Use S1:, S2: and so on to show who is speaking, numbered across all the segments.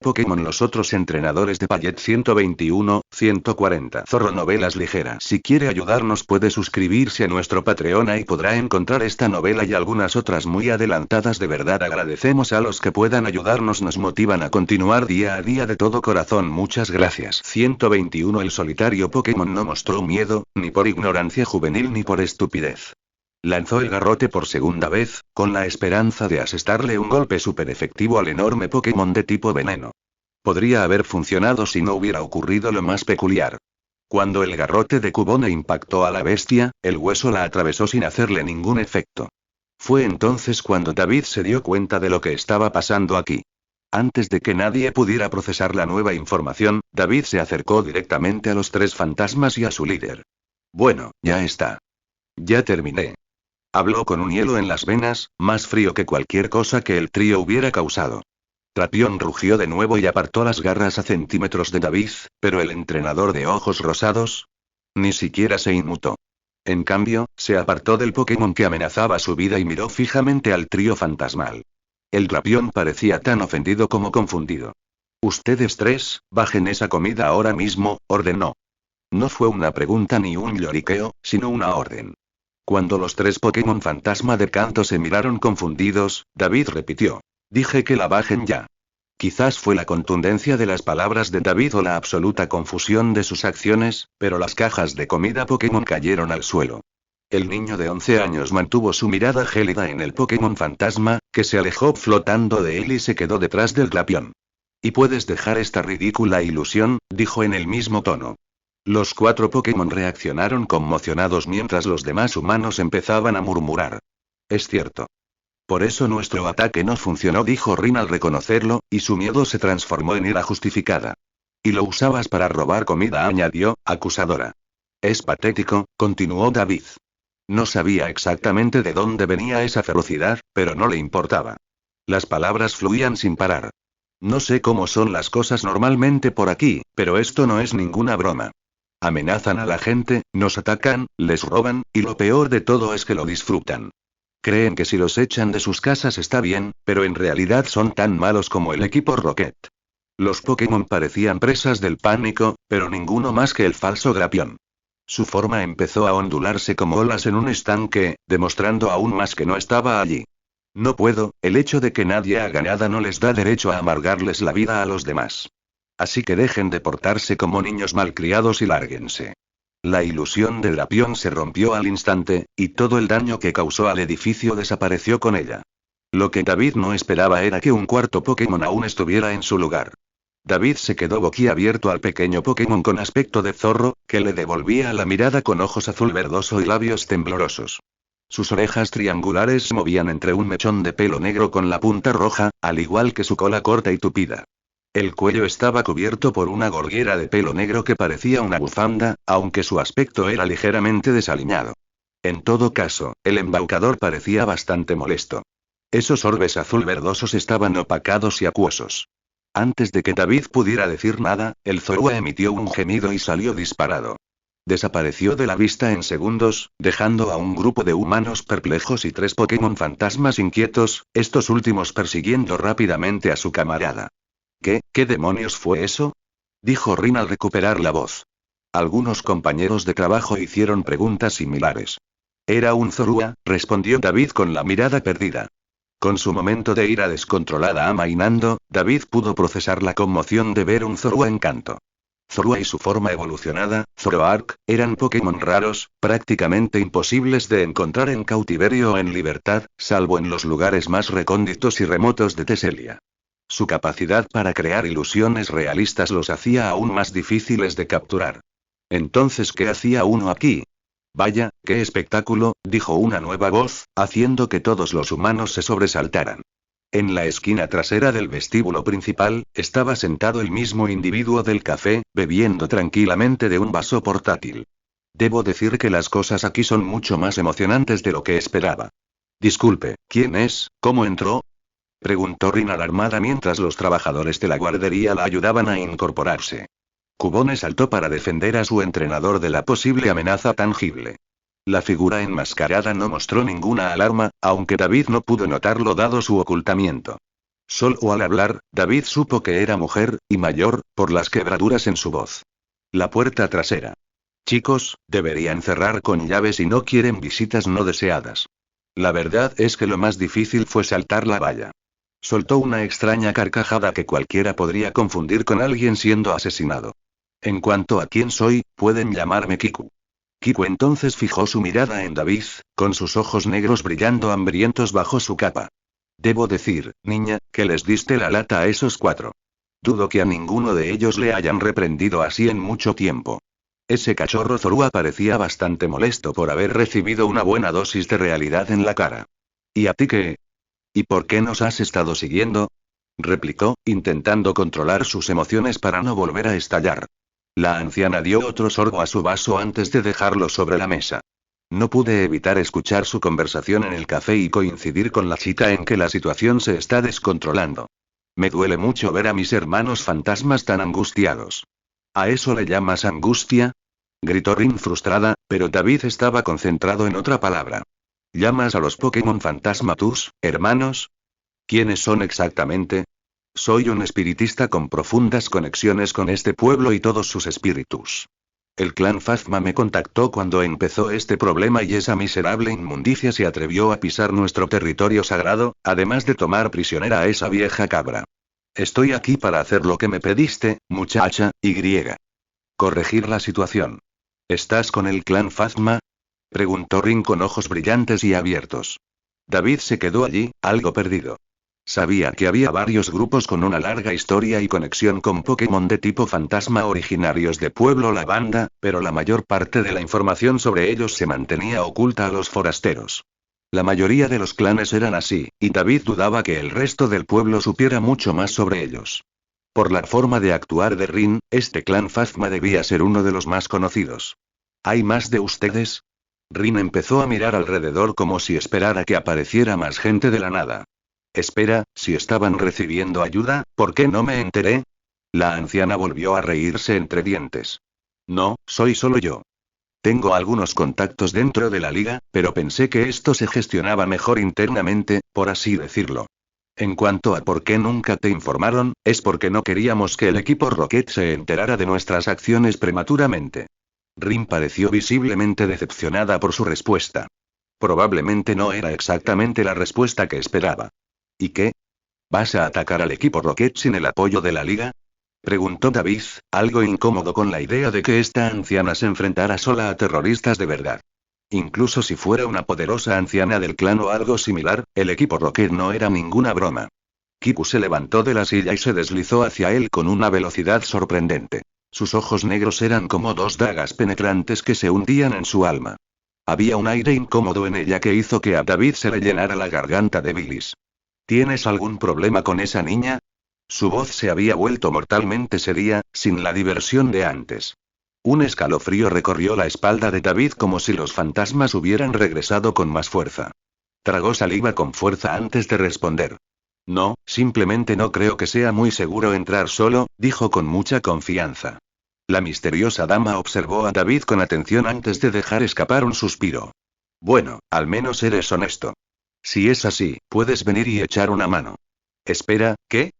S1: Pokémon. Los otros entrenadores de Pallet 121, 140. Zorro Novelas Ligeras. Si quiere ayudarnos puede suscribirse a nuestro Patreon y podrá encontrar esta novela y algunas otras muy adelantadas. De verdad agradecemos a los que puedan ayudarnos, nos motivan a continuar día a día de todo corazón. Muchas gracias. 121. El solitario Pokémon no mostró miedo, ni por ignorancia juvenil ni por estupidez. Lanzó el garrote por segunda vez, con la esperanza de asestarle un golpe súper efectivo al enorme Pokémon de tipo veneno. Podría haber funcionado si no hubiera ocurrido lo más peculiar. Cuando el garrote de Cubone impactó a la bestia, el hueso la atravesó sin hacerle ningún efecto. Fue entonces cuando David se dio cuenta de lo que estaba pasando aquí. Antes de que nadie pudiera procesar la nueva información, David se acercó directamente a los tres fantasmas y a su líder. Bueno, ya está. Ya terminé. Habló con un hielo en las venas, más frío que cualquier cosa que el trío hubiera causado. Trapión rugió de nuevo y apartó las garras a centímetros de David, pero el entrenador de ojos rosados ni siquiera se inmutó. En cambio, se apartó del Pokémon que amenazaba su vida y miró fijamente al trío fantasmal. El Trapión parecía tan ofendido como confundido. Ustedes tres, bajen esa comida ahora mismo, ordenó. No fue una pregunta ni un lloriqueo, sino una orden. Cuando los tres Pokémon fantasma de canto se miraron confundidos, David repitió. Dije que la bajen ya. Quizás fue la contundencia de las palabras de David o la absoluta confusión de sus acciones, pero las cajas de comida Pokémon cayeron al suelo. El niño de 11 años mantuvo su mirada gélida en el Pokémon fantasma, que se alejó flotando de él y se quedó detrás del Glapión. ¿Y puedes dejar esta ridícula ilusión?, dijo en el mismo tono. Los cuatro Pokémon reaccionaron conmocionados mientras los demás humanos empezaban a murmurar. Es cierto. Por eso nuestro ataque no funcionó, dijo Rin al reconocerlo, y su miedo se transformó en ira justificada. Y lo usabas para robar comida, añadió, acusadora. Es patético, continuó David. No sabía exactamente de dónde venía esa ferocidad, pero no le importaba. Las palabras fluían sin parar. No sé cómo son las cosas normalmente por aquí, pero esto no es ninguna broma. Amenazan a la gente, nos atacan, les roban, y lo peor de todo es que lo disfrutan. Creen que si los echan de sus casas está bien, pero en realidad son tan malos como el equipo Rocket. Los Pokémon parecían presas del pánico, pero ninguno más que el falso Glapión. Su forma empezó a ondularse como olas en un estanque, demostrando aún más que no estaba allí. No puedo, el hecho de que nadie haga nada no les da derecho a amargarles la vida a los demás. Así que dejen de portarse como niños malcriados y lárguense. La ilusión de Glapión se rompió al instante, y todo el daño que causó al edificio desapareció con ella. Lo que David no esperaba era que un cuarto Pokémon aún estuviera en su lugar. David se quedó boquiabierto al pequeño Pokémon con aspecto de zorro, que le devolvía la mirada con ojos azul verdoso y labios temblorosos. Sus orejas triangulares se movían entre un mechón de pelo negro con la punta roja, al igual que su cola corta y tupida. El cuello estaba cubierto por una gorguera de pelo negro que parecía una bufanda, aunque su aspecto era ligeramente desaliñado. En todo caso, el embaucador parecía bastante molesto. Esos orbes azul verdosos estaban opacados y acuosos. Antes de que David pudiera decir nada, el Zorua emitió un gemido y salió disparado. Desapareció de la vista en segundos, dejando a un grupo de humanos perplejos y tres Pokémon fantasmas inquietos, estos últimos persiguiendo rápidamente a su camarada. ¿Qué demonios fue eso?, dijo Rin al recuperar la voz. Algunos compañeros de trabajo hicieron preguntas similares. Era un Zorua, respondió David con la mirada perdida. Con su momento de ira descontrolada amainando, David pudo procesar la conmoción de ver un Zorua en canto. Zorua y su forma evolucionada, Zoroark, eran Pokémon raros, prácticamente imposibles de encontrar en cautiverio o en libertad, salvo en los lugares más recónditos y remotos de Teselia. Su capacidad para crear ilusiones realistas los hacía aún más difíciles de capturar. Entonces, ¿qué hacía uno aquí? Vaya, qué espectáculo, dijo una nueva voz, haciendo que todos los humanos se sobresaltaran. En la esquina trasera del vestíbulo principal, estaba sentado el mismo individuo del café, bebiendo tranquilamente de un vaso portátil. Debo decir que las cosas aquí son mucho más emocionantes de lo que esperaba. Disculpe, ¿quién es? ¿Cómo entró?, preguntó Rin alarmada mientras los trabajadores de la guardería la ayudaban a incorporarse. Cubone saltó para defender a su entrenador de la posible amenaza tangible. La figura enmascarada no mostró ninguna alarma, aunque David no pudo notarlo dado su ocultamiento. Solo al hablar, David supo que era mujer, y mayor, por las quebraduras en su voz. La puerta trasera. Chicos, deberían cerrar con llave si no quieren visitas no deseadas. La verdad es que lo más difícil fue saltar la valla. Soltó una extraña carcajada que cualquiera podría confundir con alguien siendo asesinado. En cuanto a quién soy, pueden llamarme Kiku. Kiku entonces fijó su mirada en David, con sus ojos negros brillando hambrientos bajo su capa. Debo decir, niña, que les diste la lata a esos 4. Dudo que a ninguno de ellos le hayan reprendido así en mucho tiempo. Ese cachorro Zorua parecía bastante molesto por haber recibido una buena dosis de realidad en la cara. ¿Y a ti qué? ¿Y por qué nos has estado siguiendo? Replicó, intentando controlar sus emociones para no volver a estallar. La anciana dio otro sorbo a su vaso antes de dejarlo sobre la mesa. No pude evitar escuchar su conversación en el café y coincidir con la chica en que la situación se está descontrolando. Me duele mucho ver a mis hermanos fantasmas tan angustiados. ¿A eso le llamas angustia? Gritó Rin frustrada, pero David estaba concentrado en otra palabra. ¿Llamas a los Pokémon fantasma tus hermanos? ¿Quiénes son exactamente? Soy un espiritista con profundas conexiones con este pueblo y todos sus espíritus. El clan Phasma me contactó cuando empezó este problema y esa miserable inmundicia se atrevió a pisar nuestro territorio sagrado, además de tomar prisionera a esa vieja cabra. Estoy aquí para hacer lo que me pediste, muchacha, y griega. Corregir la situación. ¿Estás con el clan Phasma? Preguntó Rin con ojos brillantes y abiertos. David se quedó allí, algo perdido. Sabía que había varios grupos con una larga historia y conexión con Pokémon de tipo fantasma originarios de Pueblo Lavanda, pero la mayor parte de la información sobre ellos se mantenía oculta a los forasteros. La mayoría de los clanes eran así, y David dudaba que el resto del pueblo supiera mucho más sobre ellos. Por la forma de actuar de Rin, este clan Phasma debía ser uno de los más conocidos. ¿Hay más de ustedes? Rin empezó a mirar alrededor como si esperara que apareciera más gente de la nada. Espera, si estaban recibiendo ayuda, ¿por qué no me enteré? La anciana volvió a reírse entre dientes. No, soy solo yo. Tengo algunos contactos dentro de la liga, pero pensé que esto se gestionaba mejor internamente, por así decirlo. En cuanto a por qué nunca te informaron, es porque no queríamos que el equipo Rocket se enterara de nuestras acciones prematuramente. Rin pareció visiblemente decepcionada por su respuesta. Probablemente no era exactamente la respuesta que esperaba. ¿Y qué? ¿Vas a atacar al equipo Rocket sin el apoyo de la liga? Preguntó David, algo incómodo con la idea de que esta anciana se enfrentara sola a terroristas de verdad. Incluso si fuera una poderosa anciana del clan o algo similar, el equipo Rocket no era ninguna broma. Kiku se levantó de la silla y se deslizó hacia él con una velocidad sorprendente. Sus ojos negros eran como 2 dagas penetrantes que se hundían en su alma. Había un aire incómodo en ella que hizo que a David se le llenara la garganta de bilis. ¿Tienes algún problema con esa niña? Su voz se había vuelto mortalmente seria, sin la diversión de antes. Un escalofrío recorrió la espalda de David como si los fantasmas hubieran regresado con más fuerza. Tragó saliva con fuerza antes de responder. No, simplemente no creo que sea muy seguro entrar solo, dijo con mucha confianza. La misteriosa dama observó a David con atención antes de dejar escapar un suspiro. Bueno, al menos eres honesto. Si es así, puedes venir y echar una mano. Espera, ¿qué?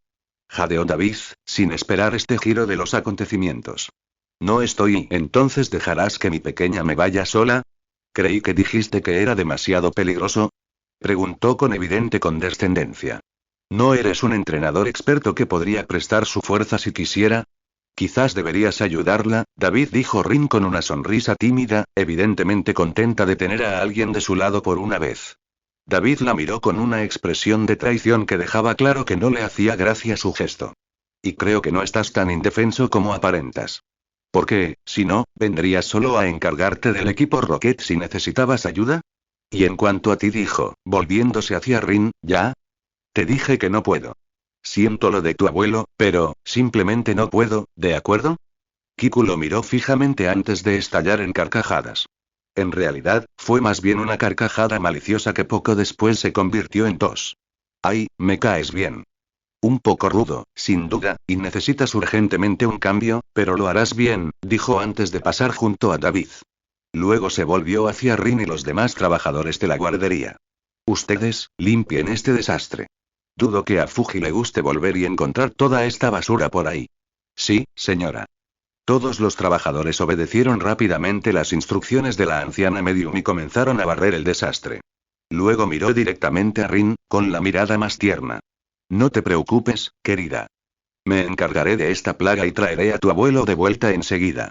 S1: Jadeó David, sin esperar este giro de los acontecimientos. No estoy, ¿entonces dejarás que mi pequeña me vaya sola? Creí que dijiste que era demasiado peligroso. Preguntó con evidente condescendencia. ¿No eres un entrenador experto que podría prestar su fuerza si quisiera? Quizás deberías ayudarla, David dijo Rin con una sonrisa tímida, evidentemente contenta de tener a alguien de su lado por una vez. David la miró con una expresión de traición que dejaba claro que no le hacía gracia su gesto. Y creo que no estás tan indefenso como aparentas. Porque, si no, ¿vendrías solo a encargarte del equipo Rocket si necesitabas ayuda? Y en cuanto a ti dijo, volviéndose hacia Rin, ¿ya? Te dije que no puedo. Siento lo de tu abuelo, pero, simplemente no puedo, ¿de acuerdo? Kiku lo miró fijamente antes de estallar en carcajadas. En realidad, fue más bien una carcajada maliciosa que poco después se convirtió en tos. Ay, me caes bien. Un poco rudo, sin duda, y necesitas urgentemente un cambio, pero lo harás bien, dijo antes de pasar junto a David. Luego se volvió hacia Rin y los demás trabajadores de la guardería. Ustedes, limpien este desastre. Dudo que a Fuji le guste volver y encontrar toda esta basura por ahí. Sí, señora. Todos los trabajadores obedecieron rápidamente las instrucciones de la anciana medium y comenzaron a barrer el desastre. Luego miró directamente a Rin, con la mirada más tierna. No te preocupes, querida. Me encargaré de esta plaga y traeré a tu abuelo de vuelta enseguida.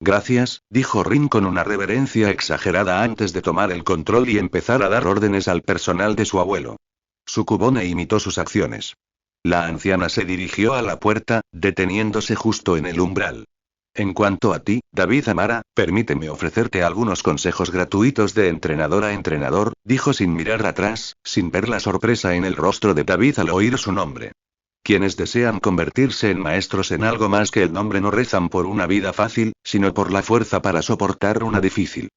S1: Gracias, dijo Rin con una reverencia exagerada antes de tomar el control y empezar a dar órdenes al personal de su abuelo. Sukubone imitó sus acciones. La anciana se dirigió a la puerta, deteniéndose justo en el umbral. En cuanto a ti, David Amara, permíteme ofrecerte algunos consejos gratuitos de entrenador a entrenador, dijo sin mirar atrás, sin ver la sorpresa en el rostro de David al oír su nombre. Quienes desean convertirse en maestros en algo más que el nombre no rezan por una vida fácil, sino por la fuerza para soportar una difícil.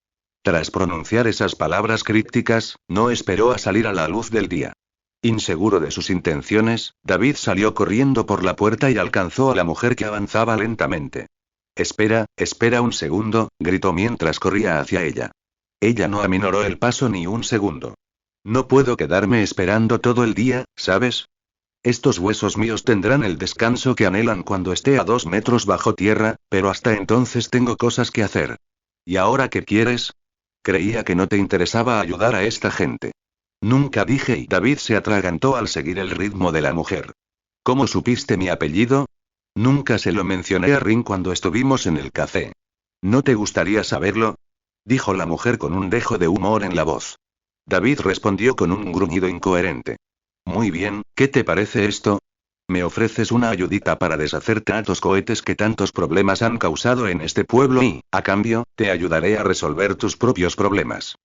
S1: Tras pronunciar esas palabras crípticas, no esperó a salir a la luz del día. Inseguro de sus intenciones, David salió corriendo por la puerta y alcanzó a la mujer que avanzaba lentamente. Espera un segundo, gritó mientras corría hacia ella. Ella no aminoró el paso ni un segundo. No puedo quedarme esperando todo el día, ¿sabes? Estos huesos míos tendrán el descanso que anhelan cuando esté a 2 metros bajo tierra, pero hasta entonces tengo cosas que hacer. ¿Y ahora qué quieres? Creía que no te interesaba ayudar a esta gente. Nunca dije y David se atragantó al seguir el ritmo de la mujer. ¿Cómo supiste mi apellido? Nunca se lo mencioné a Rin cuando estuvimos en el café. ¿No te gustaría saberlo? Dijo la mujer con un dejo de humor en la voz. David respondió con un gruñido incoherente. Muy bien, ¿qué te parece esto? Me ofreces una ayudita para deshacer tantos cohetes que tantos problemas han causado en este pueblo y, a cambio, te ayudaré a resolver tus propios problemas.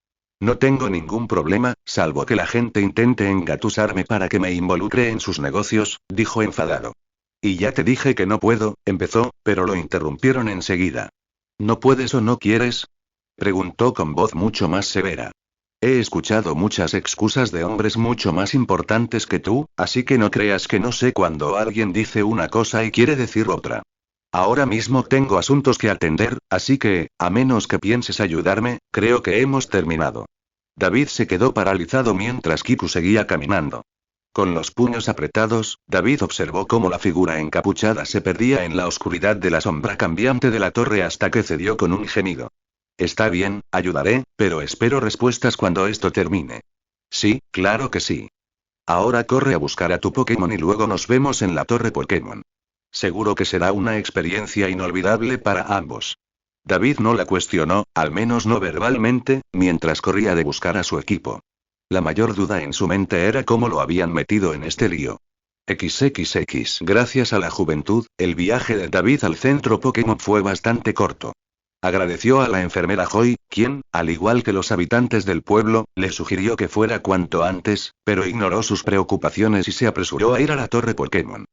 S1: No tengo ningún problema, salvo que la gente intente engatusarme para que me involucre en sus negocios, dijo enfadado. Y ya te dije que no puedo, empezó, pero lo interrumpieron enseguida. ¿No puedes o no quieres? Preguntó con voz mucho más severa. He escuchado muchas excusas de hombres mucho más importantes que tú, así que no creas que no sé cuando alguien dice una cosa y quiere decir otra. Ahora mismo tengo asuntos que atender, así que, a menos que pienses ayudarme, creo que hemos terminado. David se quedó paralizado mientras Kiku seguía caminando. Con los puños apretados, David observó cómo la figura encapuchada se perdía en la oscuridad de la sombra cambiante de la torre hasta que cedió con un gemido. Está bien, ayudaré, pero espero respuestas cuando esto termine. Sí, claro que sí. Ahora corre a buscar a tu Pokémon y luego nos vemos en la torre Pokémon. Seguro que será una experiencia inolvidable para ambos. David no la cuestionó, al menos no verbalmente, mientras corría de buscar a su equipo. La mayor duda en su mente era cómo lo habían metido en este lío. XXX. Gracias a la juventud, el viaje de David al centro Pokémon fue bastante corto. Agradeció a la enfermera Joy, quien, al igual que los habitantes del pueblo, le sugirió que fuera cuanto antes, pero ignoró sus preocupaciones y se apresuró a ir a la torre Pokémon.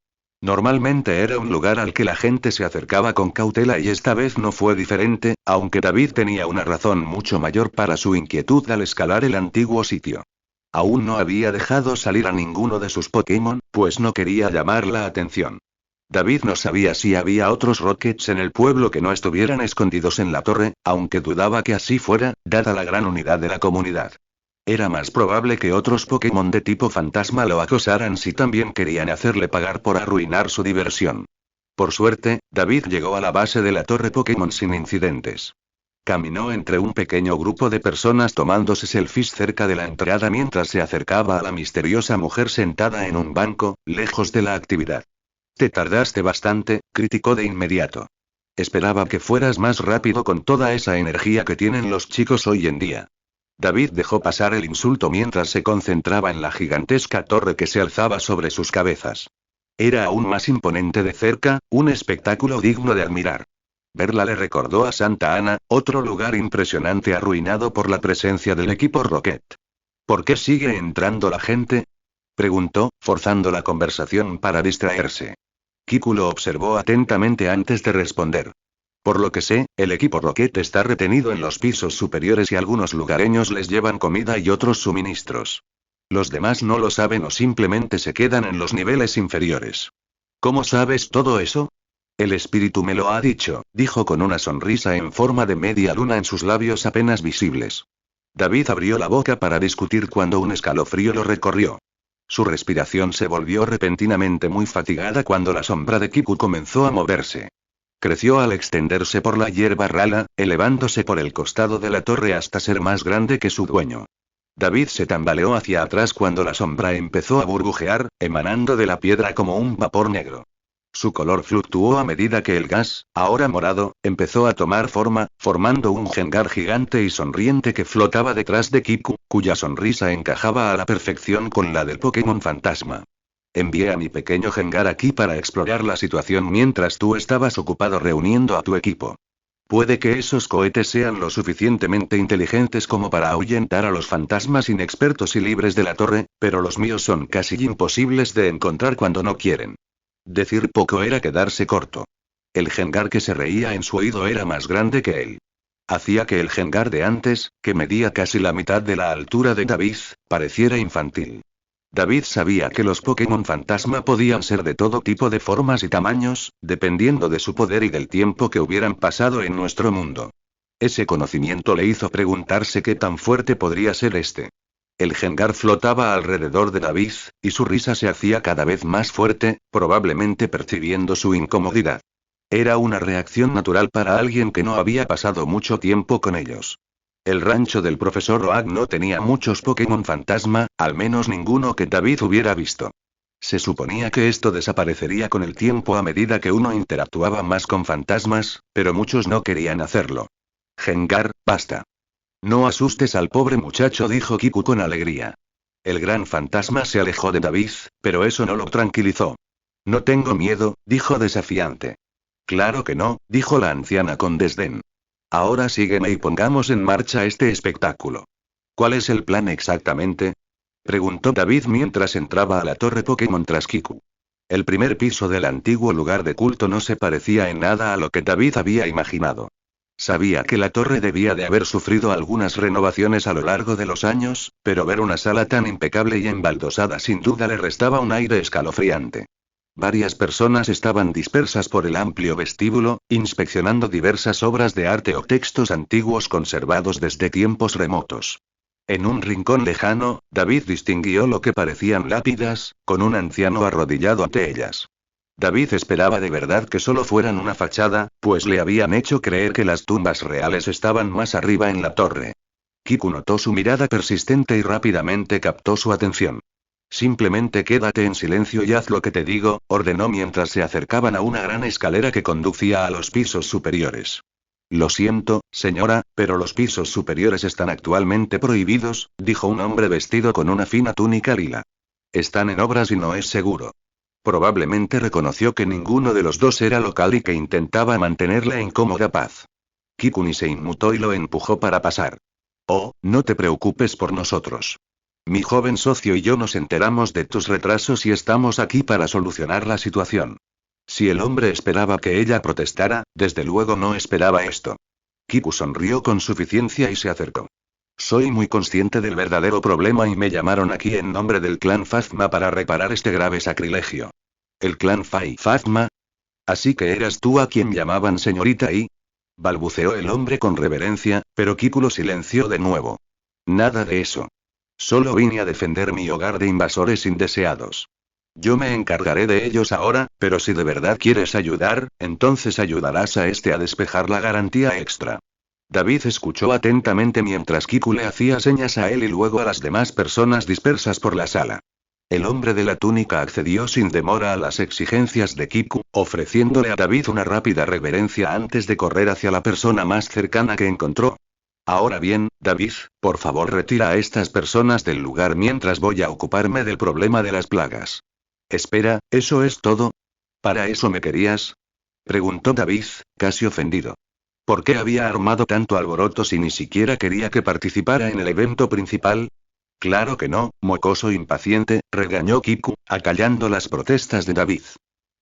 S1: Normalmente era un lugar al que la gente se acercaba con cautela y esta vez no fue diferente, aunque David tenía una razón mucho mayor para su inquietud al escalar el antiguo sitio. Aún no había dejado salir a ninguno de sus Pokémon, pues no quería llamar la atención. David no sabía si había otros Rockets en el pueblo que no estuvieran escondidos en la torre, aunque dudaba que así fuera, dada la gran unidad de la comunidad. Era más probable que otros Pokémon de tipo fantasma lo acosaran si también querían hacerle pagar por arruinar su diversión. Por suerte, David llegó a la base de la torre Pokémon sin incidentes. Caminó entre un pequeño grupo de personas tomándose selfies cerca de la entrada mientras se acercaba a la misteriosa mujer sentada en un banco, lejos de la actividad. Te tardaste bastante, criticó de inmediato. Esperaba que fueras más rápido con toda esa energía que tienen los chicos hoy en día. David dejó pasar el insulto mientras se concentraba en la gigantesca torre que se alzaba sobre sus cabezas. Era aún más imponente de cerca, un espectáculo digno de admirar. Verla le recordó a Santa Ana, otro lugar impresionante arruinado por la presencia del equipo Rocket. ¿Por qué sigue entrando la gente? Preguntó, forzando la conversación para distraerse. Kiku lo observó atentamente antes de responder. Por lo que sé, el equipo Rocket está retenido en los pisos superiores y algunos lugareños les llevan comida y otros suministros. Los demás no lo saben o simplemente se quedan en los niveles inferiores. ¿Cómo sabes todo eso? El espíritu me lo ha dicho, dijo con una sonrisa en forma de media luna en sus labios apenas visibles. David abrió la boca para discutir cuando un escalofrío lo recorrió. Su respiración se volvió repentinamente muy fatigada cuando la sombra de Kiku comenzó a moverse. Creció al extenderse por la hierba rala, elevándose por el costado de la torre hasta ser más grande que su dueño. David se tambaleó hacia atrás cuando la sombra empezó a burbujear, emanando de la piedra como un vapor negro. Su color fluctuó a medida que el gas, ahora morado, empezó a tomar forma, formando un Gengar gigante y sonriente que flotaba detrás de Kiku, cuya sonrisa encajaba a la perfección con la del Pokémon fantasma. Envié a mi pequeño Gengar aquí para explorar la situación mientras tú estabas ocupado reuniendo a tu equipo. Puede que esos cohetes sean lo suficientemente inteligentes como para ahuyentar a los fantasmas inexpertos y libres de la torre, pero los míos son casi imposibles de encontrar cuando no quieren. Decir poco era quedarse corto. El Gengar que se reía en su oído era más grande que él. Hacía que el Gengar de antes, que medía casi la mitad de la altura de David, pareciera infantil. David sabía que los Pokémon fantasma podían ser de todo tipo de formas y tamaños, dependiendo de su poder y del tiempo que hubieran pasado en nuestro mundo. Ese conocimiento le hizo preguntarse qué tan fuerte podría ser este. El Gengar flotaba alrededor de David, y su risa se hacía cada vez más fuerte, probablemente percibiendo su incomodidad. Era una reacción natural para alguien que no había pasado mucho tiempo con ellos. El rancho del profesor Oak no tenía muchos Pokémon fantasma, al menos ninguno que David hubiera visto. Se suponía que esto desaparecería con el tiempo a medida que uno interactuaba más con fantasmas, pero muchos no querían hacerlo. Gengar, basta. No asustes al pobre muchacho, dijo Kiku con alegría. El gran fantasma se alejó de David, pero eso no lo tranquilizó. No tengo miedo, dijo desafiante. Claro que no, dijo la anciana con desdén. Ahora sígueme y pongamos en marcha este espectáculo. ¿Cuál es el plan exactamente? Preguntó David mientras entraba a la torre Pokémon tras Kiku. El primer piso del antiguo lugar de culto no se parecía en nada a lo que David había imaginado. Sabía que la torre debía de haber sufrido algunas renovaciones a lo largo de los años, pero ver una sala tan impecable y embaldosada sin duda le restaba un aire escalofriante. Varias personas estaban dispersas por el amplio vestíbulo, inspeccionando diversas obras de arte o textos antiguos conservados desde tiempos remotos. En un rincón lejano, David distinguió lo que parecían lápidas, con un anciano arrodillado ante ellas. David esperaba de verdad que solo fueran una fachada, pues le habían hecho creer que las tumbas reales estaban más arriba en la torre. Kiku notó su mirada persistente y rápidamente captó su atención. Simplemente quédate en silencio y haz lo que te digo, ordenó mientras se acercaban a una gran escalera que conducía a los pisos superiores. Lo siento, señora, pero los pisos superiores están actualmente prohibidos, dijo un hombre vestido con una fina túnica lila. Están en obras y no es seguro. Probablemente reconoció que ninguno de los dos era local y que intentaba mantenerle en cómoda paz. Kikuni se inmutó y lo empujó para pasar. Oh, no te preocupes por nosotros. Mi joven socio y yo nos enteramos de tus retrasos y estamos aquí para solucionar la situación. Si el hombre esperaba que ella protestara, desde luego no esperaba esto. Kiku sonrió con suficiencia y se acercó. Soy muy consciente del verdadero problema y me llamaron aquí en nombre del clan Phasma para reparar este grave sacrilegio. ¿El clan Phasma? ¿Así que eras tú a quien llamaban señorita I? Balbuceó el hombre con reverencia, pero Kiku lo silenció de nuevo. Nada de eso. Solo vine a defender mi hogar de invasores indeseados. Yo me encargaré de ellos ahora, pero si de verdad quieres ayudar, entonces ayudarás a este a despejar la garantía extra. David escuchó atentamente mientras Kiku le hacía señas a él y luego a las demás personas dispersas por la sala. El hombre de la túnica accedió sin demora a las exigencias de Kiku, ofreciéndole a David una rápida reverencia antes de correr hacia la persona más cercana que encontró. Ahora bien, David, por favor retira a estas personas del lugar mientras voy a ocuparme del problema de las plagas. Espera, ¿eso es todo? ¿Para eso me querías? Preguntó David, casi ofendido. ¿Por qué había armado tanto alboroto si ni siquiera quería que participara en el evento principal? Claro que no, mocoso impaciente, regañó Kiku, acallando las protestas de David.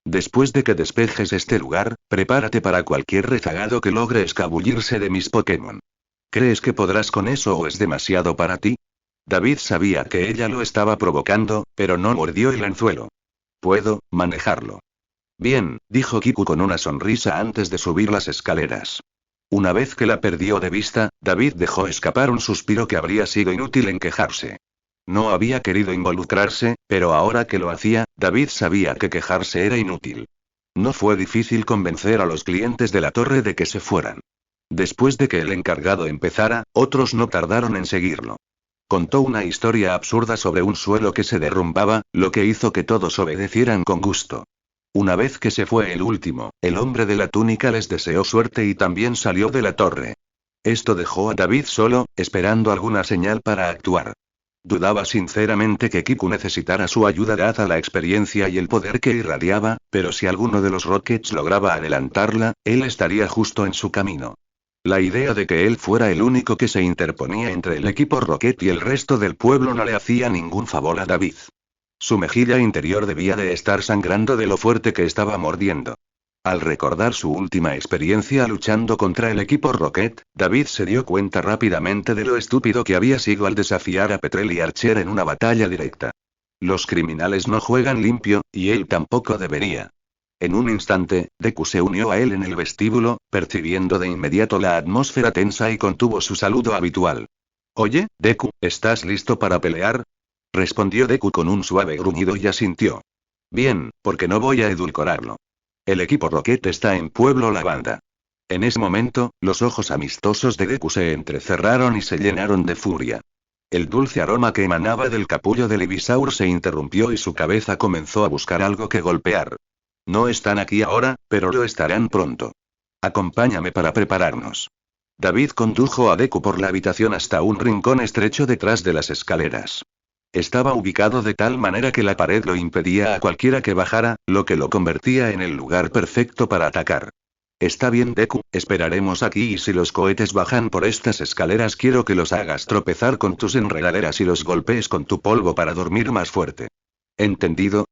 S1: Después de que despejes este lugar, prepárate para cualquier rezagado que logre escabullirse de mis Pokémon. ¿Crees que podrás con eso o es demasiado para ti? David sabía que ella lo estaba provocando, pero no mordió el anzuelo. Puedo manejarlo. Bien, dijo Kiku con una sonrisa antes de subir las escaleras. Una vez que la perdió de vista, David dejó escapar un suspiro que habría sido inútil en quejarse. No había querido involucrarse, pero ahora que lo hacía, David sabía que quejarse era inútil. No fue difícil convencer a los clientes de la torre de que se fueran. Después de que el encargado empezara, otros no tardaron en seguirlo. Contó una historia absurda sobre un suelo que se derrumbaba, lo que hizo que todos obedecieran con gusto. Una vez que se fue el último, el hombre de la túnica les deseó suerte y también salió de la torre. Esto dejó a David solo, esperando alguna señal para actuar. Dudaba sinceramente que Kiku necesitara su ayuda dada la experiencia y el poder que irradiaba, pero si alguno de los Rockets lograba adelantarla, él estaría justo en su camino. La idea de que él fuera el único que se interponía entre el equipo Rocket y el resto del pueblo no le hacía ningún favor a David. Su mejilla interior debía de estar sangrando de lo fuerte que estaba mordiendo. Al recordar su última experiencia luchando contra el equipo Rocket, David se dio cuenta rápidamente de lo estúpido que había sido al desafiar a Petrel y Archer en una batalla directa. Los criminales no juegan limpio, y él tampoco debería. En un instante, Deku se unió a él en el vestíbulo, percibiendo de inmediato la atmósfera tensa y contuvo su saludo habitual. «Oye, Deku, ¿estás listo para pelear?», respondió Deku con un suave gruñido y asintió. «Bien, porque no voy a edulcorarlo. El equipo Rocket está en Pueblo Lavanda». En ese momento, los ojos amistosos de Deku se entrecerraron y se llenaron de furia. El dulce aroma que emanaba del capullo del Ivysaur se interrumpió y su cabeza comenzó a buscar algo que golpear. «No están aquí ahora, pero lo estarán pronto. Acompáñame para prepararnos». David condujo a Deku por la habitación hasta un rincón estrecho detrás de las escaleras. Estaba ubicado de tal manera que la pared lo impedía a cualquiera que bajara, lo que lo convertía en el lugar perfecto para atacar. «Está bien, Deku, esperaremos aquí y si los cohetes bajan por estas escaleras quiero que los hagas tropezar con tus enredaderas y los golpees con tu polvo para dormir más fuerte. ¿Entendido?».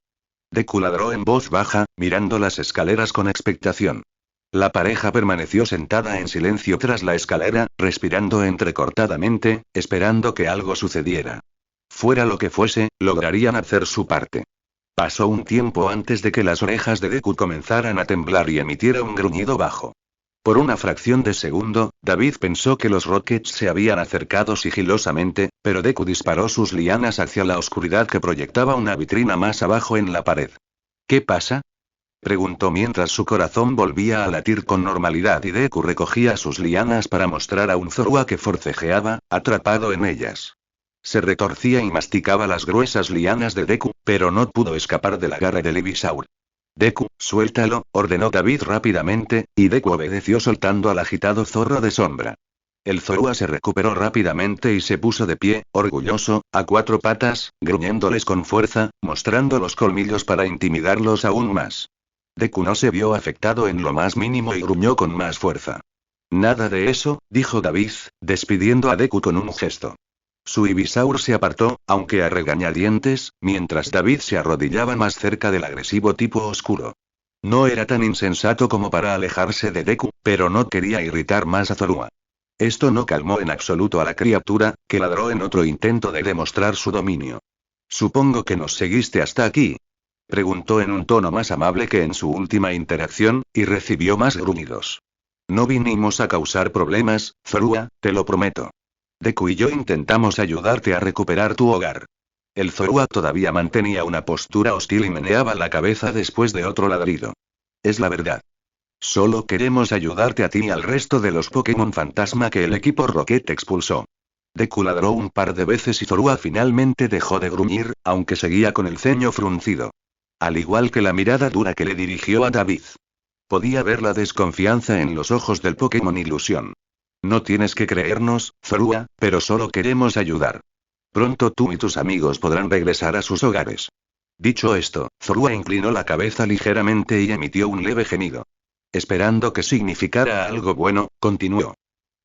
S1: Deku ladró en voz baja, mirando las escaleras con expectación. La pareja permaneció sentada en silencio tras la escalera, respirando entrecortadamente, esperando que algo sucediera. Fuera lo que fuese, lograrían hacer su parte. Pasó un tiempo antes de que las orejas de Deku comenzaran a temblar y emitiera un gruñido bajo. Por una fracción de segundo, David pensó que los Rockets se habían acercado sigilosamente, pero Deku disparó sus lianas hacia la oscuridad que proyectaba una vitrina más abajo en la pared. «¿Qué pasa?», preguntó mientras su corazón volvía a latir con normalidad y Deku recogía sus lianas para mostrar a un Zorua que forcejeaba, atrapado en ellas. Se retorcía y masticaba las gruesas lianas de Deku, pero no pudo escapar de la garra del Ivysaur. «Deku, suéltalo», ordenó David rápidamente, y Deku obedeció soltando al agitado zorro de sombra. El Zorua se recuperó rápidamente y se puso de pie, orgulloso, a cuatro patas, gruñéndoles con fuerza, mostrando los colmillos para intimidarlos aún más. Deku no se vio afectado en lo más mínimo y gruñó con más fuerza. «Nada de eso», dijo David, despidiendo a Deku con un gesto. Su Ivysaur se apartó, aunque a regañadientes, mientras David se arrodillaba más cerca del agresivo tipo oscuro. No era tan insensato como para alejarse de Deku, pero no quería irritar más a Zorua. Esto no calmó en absoluto a la criatura, que ladró en otro intento de demostrar su dominio. «Supongo que nos seguiste hasta aquí», preguntó en un tono más amable que en su última interacción, y recibió más gruñidos. «No vinimos a causar problemas, Zorua, te lo prometo. Deku y yo intentamos ayudarte a recuperar tu hogar». El Zorua todavía mantenía una postura hostil y meneaba la cabeza después de otro ladrido. «Es la verdad. Solo queremos ayudarte a ti y al resto de los Pokémon fantasma que el equipo Rocket expulsó». Deku ladró un par de veces y Zorua finalmente dejó de gruñir, aunque seguía con el ceño fruncido. Al igual que la mirada dura que le dirigió a David. Podía ver la desconfianza en los ojos del Pokémon Ilusión. «No tienes que creernos, Zorua, pero solo queremos ayudar. Pronto tú y tus amigos podrán regresar a sus hogares». Dicho esto, Zorua inclinó la cabeza ligeramente y emitió un leve gemido. Esperando que significara algo bueno, continuó.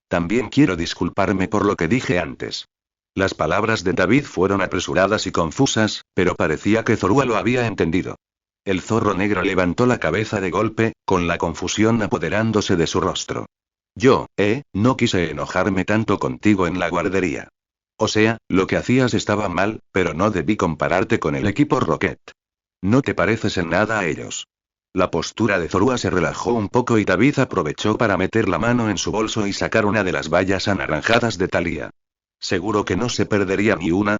S1: «También quiero disculparme por lo que dije antes». Las palabras de David fueron apresuradas y confusas, pero parecía que Zorua lo había entendido. El zorro negro levantó la cabeza de golpe, con la confusión apoderándose de su rostro. «Yo, no quise enojarme tanto contigo en la guardería. O sea, lo que hacías estaba mal, pero no debí compararte con el equipo Rocket. No te pareces en nada a ellos». La postura de Zorua se relajó un poco y David aprovechó para meter la mano en su bolso y sacar una de las bayas anaranjadas de Thalía. «¿Seguro que no se perdería ni una?».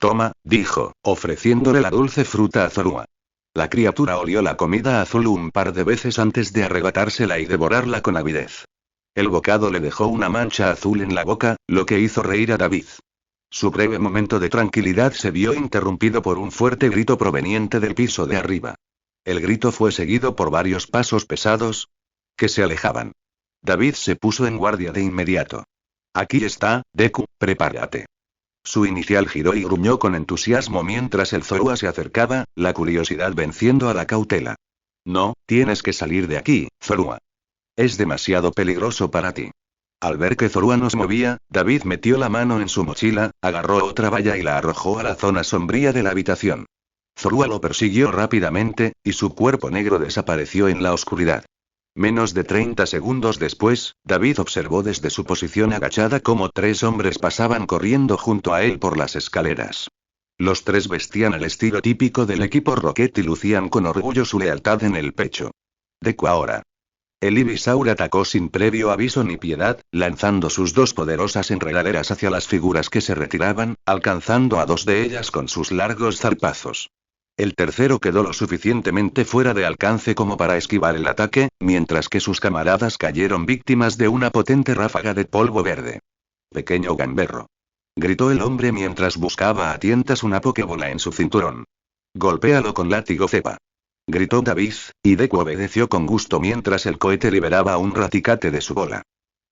S1: Toma, dijo, ofreciéndole la dulce fruta a Zorua. La criatura olió la comida azul un par de veces antes de arrebatársela y devorarla con avidez. El bocado le dejó una mancha azul en la boca, lo que hizo reír a David. Su breve momento de tranquilidad se vio interrumpido por un fuerte grito proveniente del piso de arriba. El grito fue seguido por varios pasos pesados que se alejaban. David se puso en guardia de inmediato. Aquí está, Deku, prepárate. Su inicial giró y gruñó con entusiasmo mientras el Zorua se acercaba, la curiosidad venciendo a la cautela. No, tienes que salir de aquí, Zorua. Es demasiado peligroso para ti. Al ver que Zorua no se movía, David metió la mano en su mochila, agarró otra valla y la arrojó a la zona sombría de la habitación. Zorua lo persiguió rápidamente, y su cuerpo negro desapareció en la oscuridad. Menos de 30 segundos después, David observó desde su posición agachada cómo 3 hombres pasaban corriendo junto a él por las escaleras. Los 3 vestían al estilo típico del equipo Rocket y lucían con orgullo su lealtad en el pecho. Deku ahora. El Ivysaur atacó sin previo aviso ni piedad, lanzando sus 2 poderosas enredaderas hacia las figuras que se retiraban, alcanzando a 2 de ellas con sus largos zarpazos. El tercero quedó lo suficientemente fuera de alcance como para esquivar el ataque, mientras que sus camaradas cayeron víctimas de una potente ráfaga de polvo verde. Pequeño gamberro. Gritó el hombre mientras buscaba a tientas una pokebola en su cinturón. Golpéalo con látigo cepa. Gritó David, y Deku obedeció con gusto mientras el cohete liberaba un raticate de su bola.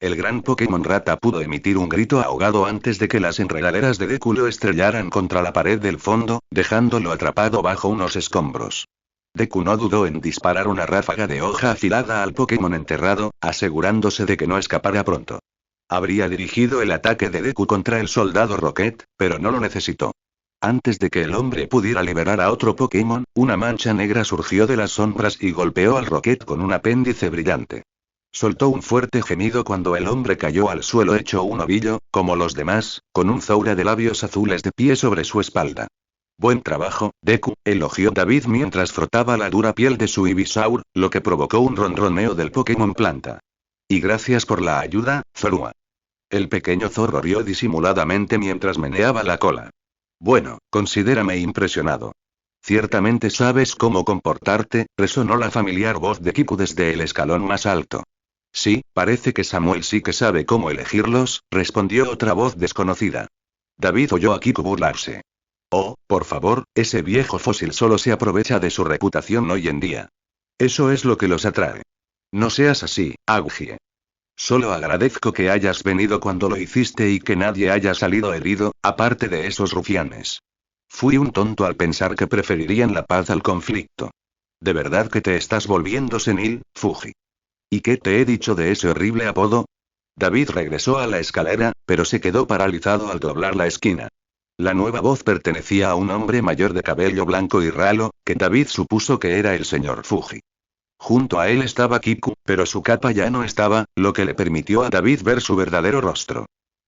S1: El gran Pokémon Rata pudo emitir un grito ahogado antes de que las enredaderas de Deku lo estrellaran contra la pared del fondo, dejándolo atrapado bajo unos escombros. Deku no dudó en disparar una ráfaga de hoja afilada al Pokémon enterrado, asegurándose de que no escapara pronto. Habría dirigido el ataque de Deku contra el soldado Rocket, pero no lo necesitó. Antes de que el hombre pudiera liberar a otro Pokémon, una mancha negra surgió de las sombras y golpeó al Rocket con un apéndice brillante. Soltó un fuerte gemido cuando el hombre cayó al suelo hecho un ovillo, como los demás, con un Zoura de labios azules de pie sobre su espalda. Buen trabajo, Deku, elogió David mientras frotaba la dura piel de su Ivysaur, lo que provocó un ronroneo del Pokémon planta. Y gracias por la ayuda, Zorua. El pequeño zorro rió disimuladamente mientras meneaba la cola. Bueno, considérame impresionado. Ciertamente sabes cómo comportarte, resonó la familiar voz de Kiku desde el escalón más alto. Sí, parece que Samuel sí que sabe cómo elegirlos, respondió otra voz desconocida. David oyó a Kiku burlarse. Oh, por favor, ese viejo fósil solo se aprovecha de su reputación hoy en día. Eso es lo que los atrae. No seas así, Augie. Solo agradezco que hayas venido cuando lo hiciste y que nadie haya salido herido, aparte de esos rufianes. Fui un tonto al pensar que preferirían la paz al conflicto. ¿De verdad que te estás volviendo senil, Fuji? ¿Y qué te he dicho de ese horrible apodo? David regresó a la escalera, pero se quedó paralizado al doblar la esquina. La nueva voz pertenecía a un hombre mayor de cabello blanco y ralo, que David supuso que era el señor Fuji. Junto a él estaba Kiku, pero su capa ya no estaba, lo que le permitió a David ver su verdadero rostro.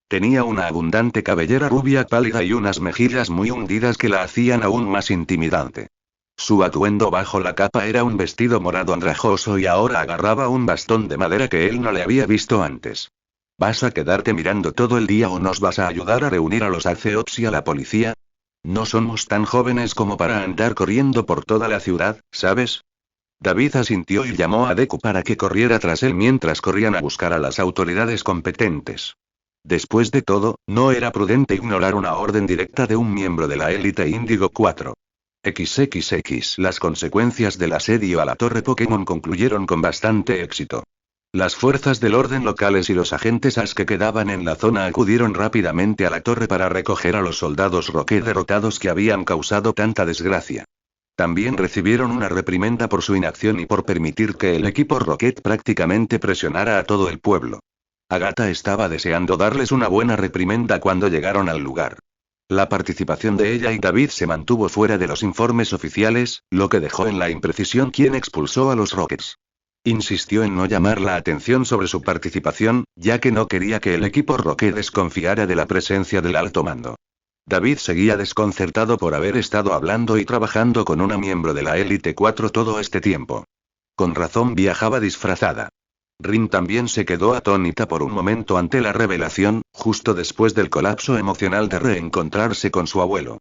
S1: Tenía una abundante cabellera rubia pálida y unas mejillas muy hundidas que la hacían aún más intimidante. Su atuendo bajo la capa era un vestido morado andrajoso y ahora agarraba un bastón de madera que él no le había visto antes. ¿Vas a quedarte mirando todo el día o nos vas a ayudar a reunir a los Arceops y a la policía? No somos tan jóvenes como para andar corriendo por toda la ciudad, ¿sabes? David asintió y llamó a Deku para que corriera tras él mientras corrían a buscar a las autoridades competentes. Después de todo, no era prudente ignorar una orden directa de un miembro de la élite Índigo 4. XXX. Las consecuencias del asedio a la torre Pokémon concluyeron con bastante éxito. Las fuerzas del orden locales y los agentes AS que quedaban en la zona acudieron rápidamente a la torre para recoger a los soldados Rocket derrotados que habían causado tanta desgracia. También recibieron una reprimenda por su inacción y por permitir que el equipo Rocket prácticamente presionara a todo el pueblo. Agatha estaba deseando darles una buena reprimenda cuando llegaron al lugar. La participación de ella y David se mantuvo fuera de los informes oficiales, lo que dejó en la imprecisión quién expulsó a los Rockets. Insistió en no llamar la atención sobre su participación, ya que no quería que el equipo Rocket desconfiara de la presencia del alto mando. David seguía desconcertado por haber estado hablando y trabajando con una miembro de la Élite 4 todo este tiempo. Con razón viajaba disfrazada. Rin también se quedó atónita por un momento ante la revelación, justo después del colapso emocional de reencontrarse con su abuelo.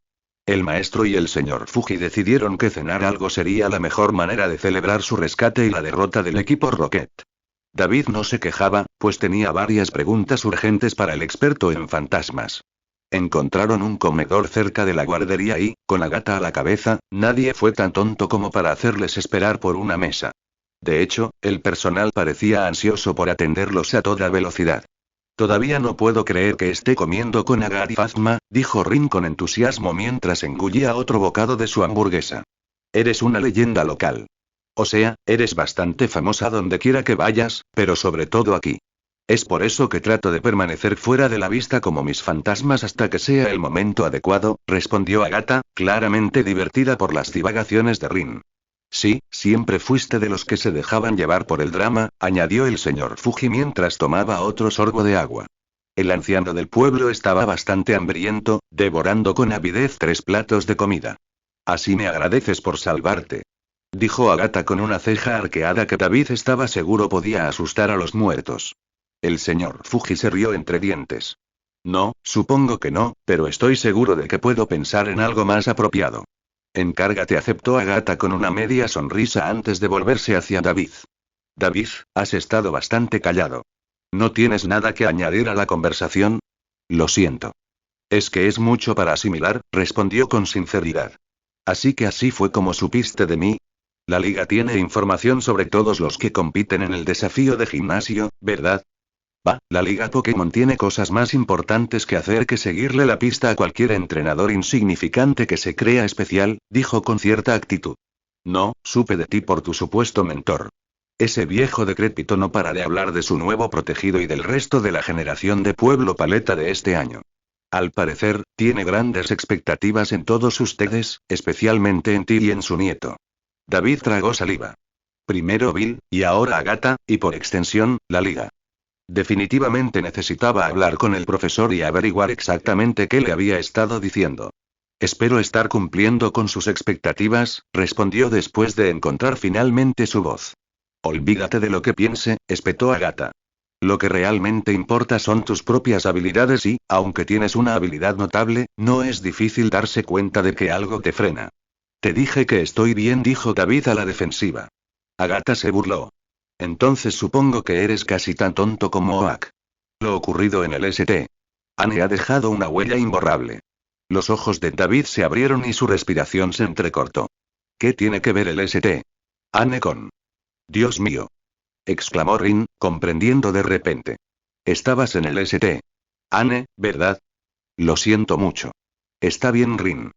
S1: El maestro y el señor Fuji decidieron que cenar algo sería la mejor manera de celebrar su rescate y la derrota del equipo Rocket. David no se quejaba, pues tenía varias preguntas urgentes para el experto en fantasmas. Encontraron un comedor cerca de la guardería y, con Agatha a la cabeza, nadie fue tan tonto como para hacerles esperar por una mesa. De hecho, el personal parecía ansioso por atenderlos a toda velocidad. Todavía no puedo creer que esté comiendo con Agar y Fazma, dijo Rin con entusiasmo mientras engullía otro bocado de su hamburguesa. Eres una leyenda local. O sea, eres bastante famosa donde quiera que vayas, pero sobre todo aquí. Es por eso que trato de permanecer fuera de la vista como mis fantasmas hasta que sea el momento adecuado, respondió Agatha, claramente divertida por las divagaciones de Rin. Sí, siempre fuiste de los que se dejaban llevar por el drama, añadió el señor Fuji mientras tomaba otro sorbo de agua. El anciano del pueblo estaba bastante hambriento, devorando con avidez 3 platos de comida. Así me agradeces por salvarte, dijo Agatha con una ceja arqueada que David estaba seguro podía asustar a los muertos. El señor Fuji se rió entre dientes. No, supongo que no, pero estoy seguro de que puedo pensar en algo más apropiado. Encárgate, aceptó Agatha con una media sonrisa antes de volverse hacia David. David, has estado bastante callado. ¿No tienes nada que añadir a la conversación? Lo siento. Es que es mucho para asimilar, respondió con sinceridad. Así que así fue como supiste de mí. La liga tiene información sobre todos los que compiten en el desafío de gimnasio, ¿verdad? La liga Pokémon tiene cosas más importantes que hacer que seguirle la pista a cualquier entrenador insignificante que se crea especial, dijo con cierta actitud. No, supe de ti por tu supuesto mentor. Ese viejo decrépito no para de hablar de su nuevo protegido y del resto de la generación de Pueblo Paleta de este año. Al parecer, tiene grandes expectativas en todos ustedes, especialmente en ti y en su nieto. David tragó saliva. Primero Bill, y ahora Agatha, y por extensión, la liga. Definitivamente necesitaba hablar con el profesor y averiguar exactamente qué le había estado diciendo. Espero estar cumpliendo con sus expectativas, respondió después de encontrar finalmente su voz. Olvídate de lo que piense, espetó Agatha. Lo que realmente importa son tus propias habilidades y, aunque tienes una habilidad notable, no es difícil darse cuenta de que algo te frena. Te dije que estoy bien, dijo David a la defensiva. Agatha se burló. Entonces supongo que eres casi tan tonto como Oak. Lo ocurrido en el St. Anne ha dejado una huella imborrable. Los ojos de David se abrieron y su respiración se entrecortó. ¿Qué tiene que ver el St. Anne con? Dios mío, exclamó Rin, comprendiendo de repente. Estabas en el St. Anne, ¿verdad? Lo siento mucho. Está bien, Rin.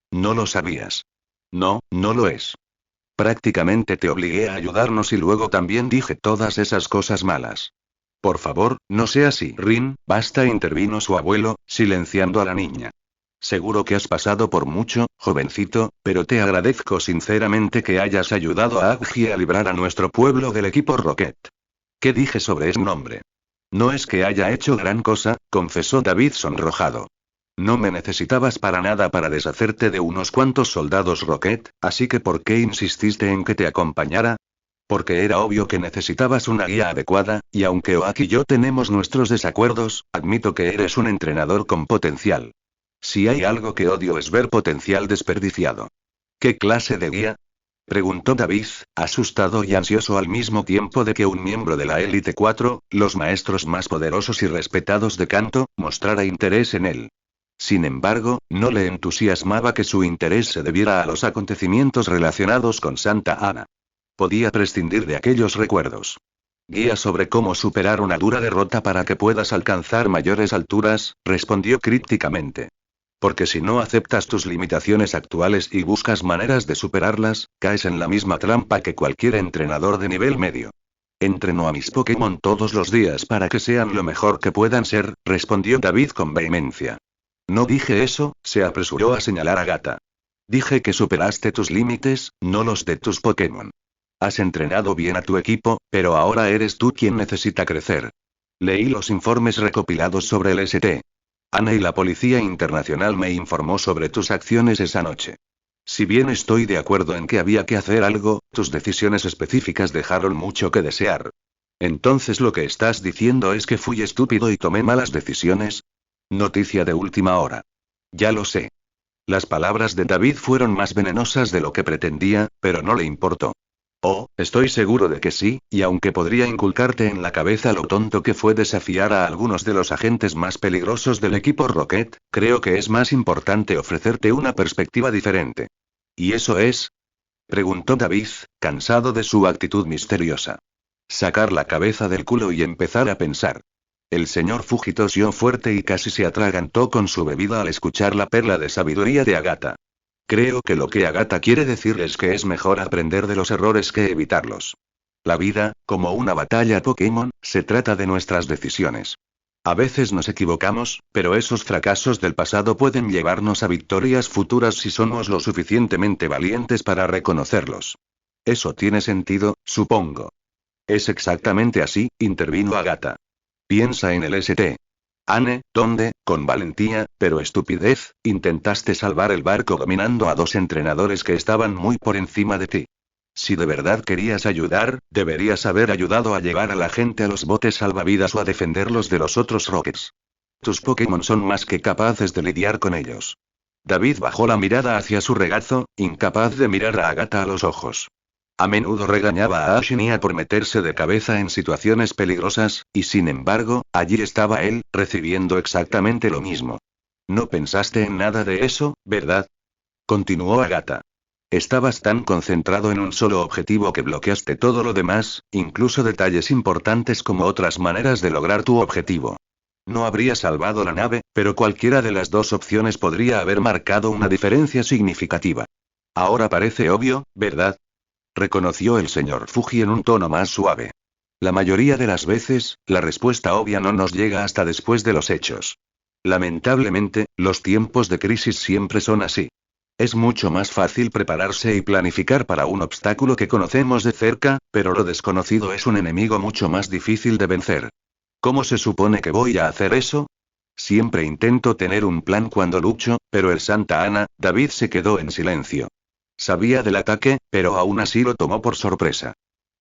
S1: No lo sabías. No, no lo es. Prácticamente te obligué a ayudarnos y luego también dije todas esas cosas malas. Por favor, no sea así, Rin, basta, intervino su abuelo, silenciando a la niña. Seguro que has pasado por mucho, jovencito, pero te agradezco sinceramente que hayas ayudado a Aggie a librar a nuestro pueblo del equipo Rocket. ¿Qué dije sobre ese nombre? No es que haya hecho gran cosa, confesó David sonrojado. No me necesitabas para nada para deshacerte de unos cuantos soldados Rocket, así que ¿por qué insististe en que te acompañara? Porque era obvio que necesitabas una guía adecuada, y aunque Oak y yo tenemos nuestros desacuerdos, admito que eres un entrenador con potencial. Si hay algo que odio es ver potencial desperdiciado. ¿Qué clase de guía? Preguntó David, asustado y ansioso al mismo tiempo de que un miembro de la Élite 4, los maestros más poderosos y respetados de Kanto, mostrara interés en él. Sin embargo, no le entusiasmaba que su interés se debiera a los acontecimientos relacionados con Santa Ana. Podía prescindir de aquellos recuerdos. Guía sobre cómo superar una dura derrota para que puedas alcanzar mayores alturas, respondió crípticamente. Porque si no aceptas tus limitaciones actuales y buscas maneras de superarlas, caes en la misma trampa que cualquier entrenador de nivel medio. Entreno a mis Pokémon todos los días para que sean lo mejor que puedan ser, respondió David con vehemencia. No dije eso, se apresuró a señalar a Agatha. Dije que superaste tus límites, no los de tus Pokémon. Has entrenado bien a tu equipo, pero ahora eres tú quien necesita crecer. Leí los informes recopilados sobre el St. Anne y la Policía Internacional me informó sobre tus acciones esa noche. Si bien estoy de acuerdo en que había que hacer algo, tus decisiones específicas dejaron mucho que desear. Entonces lo que estás diciendo es que fui estúpido y tomé malas decisiones. Noticia de última hora. Ya lo sé. Las palabras de David fueron más venenosas de lo que pretendía, pero no le importó. Oh, estoy seguro de que sí, y aunque podría inculcarte en la cabeza lo tonto que fue desafiar a algunos de los agentes más peligrosos del equipo Rocket, creo que es más importante ofrecerte una perspectiva diferente. ¿Y eso es? Preguntó David, cansado de su actitud misteriosa. Sacar la cabeza del culo y empezar a pensar. El señor Fuji tosió fuerte y casi se atragantó con su bebida al escuchar la perla de sabiduría de Agatha. Creo que lo que Agatha quiere decir es que es mejor aprender de los errores que evitarlos. La vida, como una batalla Pokémon, se trata de nuestras decisiones. A veces nos equivocamos, pero esos fracasos del pasado pueden llevarnos a victorias futuras si somos lo suficientemente valientes para reconocerlos. Eso tiene sentido, supongo. Es exactamente así, intervino Agatha. Piensa en el St. Anne, donde, con valentía, pero estupidez, intentaste salvar el barco dominando a 2 entrenadores que estaban muy por encima de ti. Si de verdad querías ayudar, deberías haber ayudado a llevar a la gente a los botes salvavidas o a defenderlos de los otros Rockets. Tus Pokémon son más que capaces de lidiar con ellos. David bajó la mirada hacia su regazo, incapaz de mirar a Agatha a los ojos. A menudo regañaba a Ash y Nia por meterse de cabeza en situaciones peligrosas, y sin embargo, allí estaba él, recibiendo exactamente lo mismo. No pensaste en nada de eso, ¿verdad? Continuó Agatha. Estabas tan concentrado en un solo objetivo que bloqueaste todo lo demás, incluso detalles importantes como otras maneras de lograr tu objetivo. No habría salvado la nave, pero cualquiera de las dos opciones podría haber marcado una diferencia significativa. Ahora parece obvio, ¿verdad? Reconoció el señor Fuji en un tono más suave. La mayoría de las veces, la respuesta obvia no nos llega hasta después de los hechos. Lamentablemente, los tiempos de crisis siempre son así. Es mucho más fácil prepararse y planificar para un obstáculo que conocemos de cerca, pero lo desconocido es un enemigo mucho más difícil de vencer. ¿Cómo se supone que voy a hacer eso? Siempre intento tener un plan cuando lucho, pero el Santa Ana, David se quedó en silencio. Sabía del ataque, pero aún así lo tomó por sorpresa.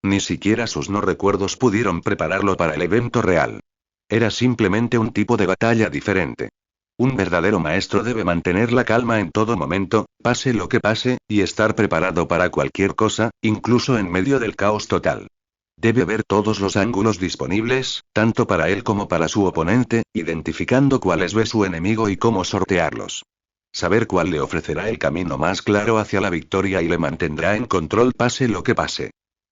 S1: Ni siquiera sus no recuerdos pudieron prepararlo para el evento real. Era simplemente un tipo de batalla diferente. Un verdadero maestro debe mantener la calma en todo momento, pase lo que pase, y estar preparado para cualquier cosa, incluso en medio del caos total. Debe ver todos los ángulos disponibles, tanto para él como para su oponente, identificando cuáles ve su enemigo y cómo sortearlos. Saber cuál le ofrecerá el camino más claro hacia la victoria y le mantendrá en control pase lo que pase.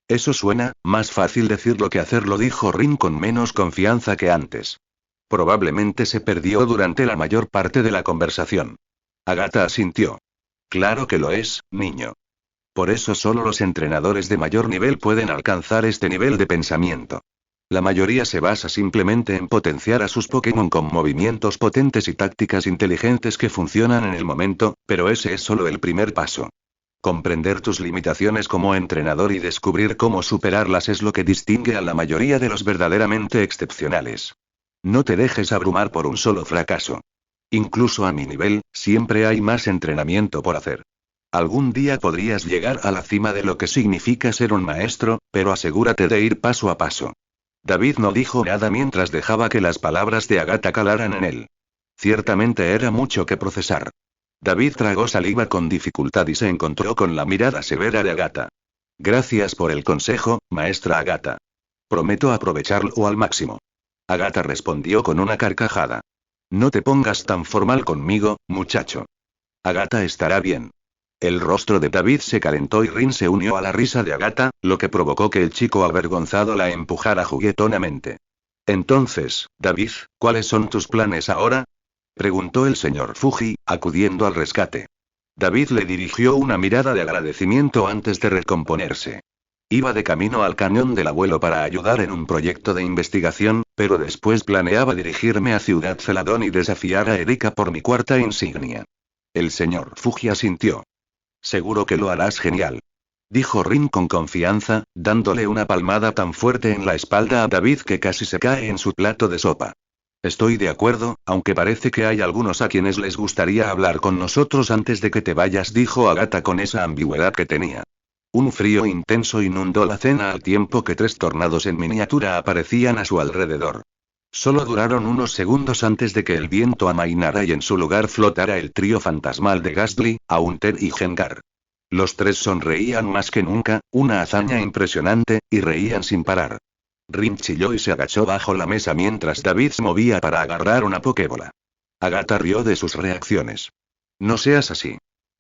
S1: Eso suena más fácil decirlo que hacerlo, dijo Rin con menos confianza que antes. Probablemente se perdió durante la mayor parte de la conversación. Agatha asintió. Claro que lo es, niño. Por eso solo los entrenadores de mayor nivel pueden alcanzar este nivel de pensamiento. La mayoría se basa simplemente en potenciar a sus Pokémon con movimientos potentes y tácticas inteligentes que funcionan en el momento, pero ese es solo el primer paso. Comprender tus limitaciones como entrenador y descubrir cómo superarlas es lo que distingue a la mayoría de los verdaderamente excepcionales. No te dejes abrumar por un solo fracaso. Incluso a mi nivel, siempre hay más entrenamiento por hacer. Algún día podrías llegar a la cima de lo que significa ser un maestro, pero asegúrate de ir paso a paso. David no dijo nada mientras dejaba que las palabras de Agatha calaran en él. Ciertamente era mucho que procesar. David tragó saliva con dificultad y se encontró con la mirada severa de Agatha. Gracias por el consejo, maestra Agatha. Prometo aprovecharlo al máximo. Agatha respondió con una carcajada. No te pongas tan formal conmigo, muchacho. Agatha estará bien. El rostro de David se calentó y Rin se unió a la risa de Agatha, lo que provocó que el chico avergonzado la empujara juguetonamente. Entonces, David, ¿cuáles son tus planes ahora? Preguntó el señor Fuji, acudiendo al rescate. David le dirigió una mirada de agradecimiento antes de recomponerse. Iba de camino al cañón del abuelo para ayudar en un proyecto de investigación, pero después planeaba dirigirme a Ciudad Celadón y desafiar a Erika por mi cuarta insignia. El señor Fuji asintió. Seguro que lo harás genial. Dijo Rin con confianza, dándole una palmada tan fuerte en la espalda a David que casi se cae en su plato de sopa. Estoy de acuerdo, aunque parece que hay algunos a quienes les gustaría hablar con nosotros antes de que te vayas, dijo Agatha con esa ambigüedad que tenía. Un frío intenso inundó la cena al tiempo que 3 tornados en miniatura aparecían a su alrededor. Solo duraron unos segundos antes de que el viento amainara y en su lugar flotara el trío fantasmal de Ghastly, Haunter y Gengar. Los tres sonreían más que nunca, una hazaña impresionante, y reían sin parar. Rin chilló y se agachó bajo la mesa mientras David se movía para agarrar una Pokébola. Agatha rió de sus reacciones. No seas así.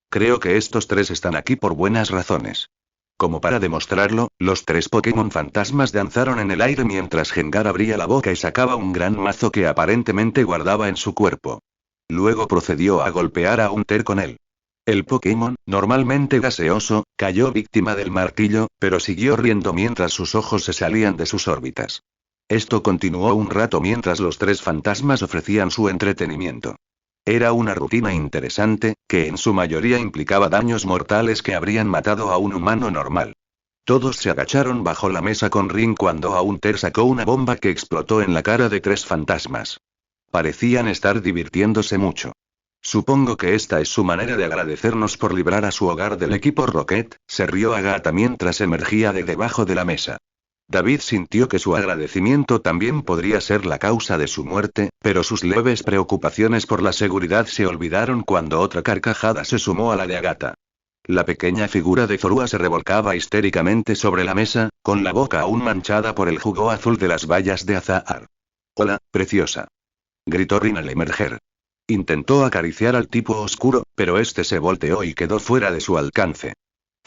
S1: Creo que estos tres están aquí por buenas razones. Como para demostrarlo, los tres Pokémon fantasmas danzaron en el aire mientras Gengar abría la boca y sacaba un gran mazo que aparentemente guardaba en su cuerpo. Luego procedió a golpear a Haunter con él. El Pokémon, normalmente gaseoso, cayó víctima del martillo, pero siguió riendo mientras sus ojos se salían de sus órbitas. Esto continuó un rato mientras los tres fantasmas ofrecían su entretenimiento. Era una rutina interesante, que en su mayoría implicaba daños mortales que habrían matado a un humano normal. Todos se agacharon bajo la mesa con Rin cuando Haunter sacó una bomba que explotó en la cara de tres fantasmas. Parecían estar divirtiéndose mucho. Supongo que esta es su manera de agradecernos por librar a su hogar del equipo Rocket, se rió Agatha mientras emergía de debajo de la mesa. David sintió que su agradecimiento también podría ser la causa de su muerte, pero sus leves preocupaciones por la seguridad se olvidaron cuando otra carcajada se sumó a la de Agatha. La pequeña figura de Zorua se revolcaba histéricamente sobre la mesa, con la boca aún manchada por el jugo azul de las bayas de azahar. «Hola, preciosa», gritó Rin al emerger. Intentó acariciar al tipo oscuro, pero este se volteó y quedó fuera de su alcance.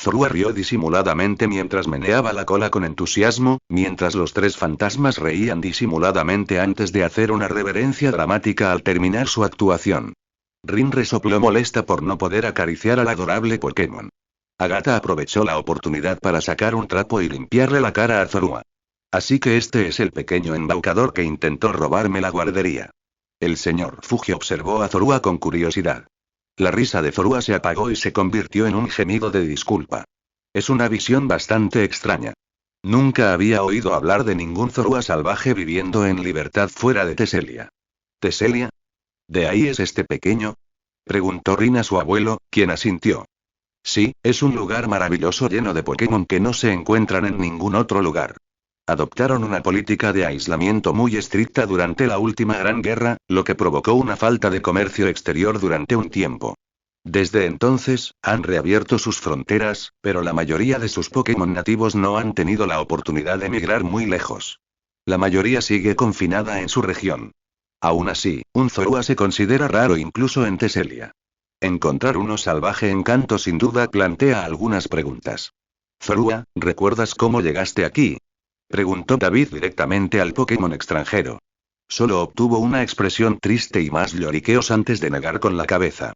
S1: Zorua rió disimuladamente mientras meneaba la cola con entusiasmo, mientras los tres fantasmas reían disimuladamente antes de hacer una reverencia dramática al terminar su actuación. Rin resopló molesta por no poder acariciar al adorable Pokémon. Agatha aprovechó la oportunidad para sacar un trapo y limpiarle la cara a Zorua. Así que este es el pequeño embaucador que intentó robarme la guardería. El señor Fuji observó a Zorua con curiosidad. La risa de Zorua se apagó y se convirtió en un gemido de disculpa. Es una visión bastante extraña. Nunca había oído hablar de ningún Zorua salvaje viviendo en libertad fuera de Teselia. ¿Teselia? ¿De ahí es este pequeño?, preguntó Rin a su abuelo, quien asintió. Sí, es un lugar maravilloso lleno de Pokémon que no se encuentran en ningún otro lugar. Adoptaron una política de aislamiento muy estricta durante la última Gran Guerra, lo que provocó una falta de comercio exterior durante un tiempo. Desde entonces, han reabierto sus fronteras, pero la mayoría de sus Pokémon nativos no han tenido la oportunidad de migrar muy lejos. La mayoría sigue confinada en su región. Aún así, un Zorua se considera raro incluso en Teselia. Encontrar uno salvaje en Kanto sin duda plantea algunas preguntas. Zorua, ¿recuerdas cómo llegaste aquí?, preguntó David directamente al Pokémon extranjero. Solo obtuvo una expresión triste y más lloriqueos antes de negar con la cabeza.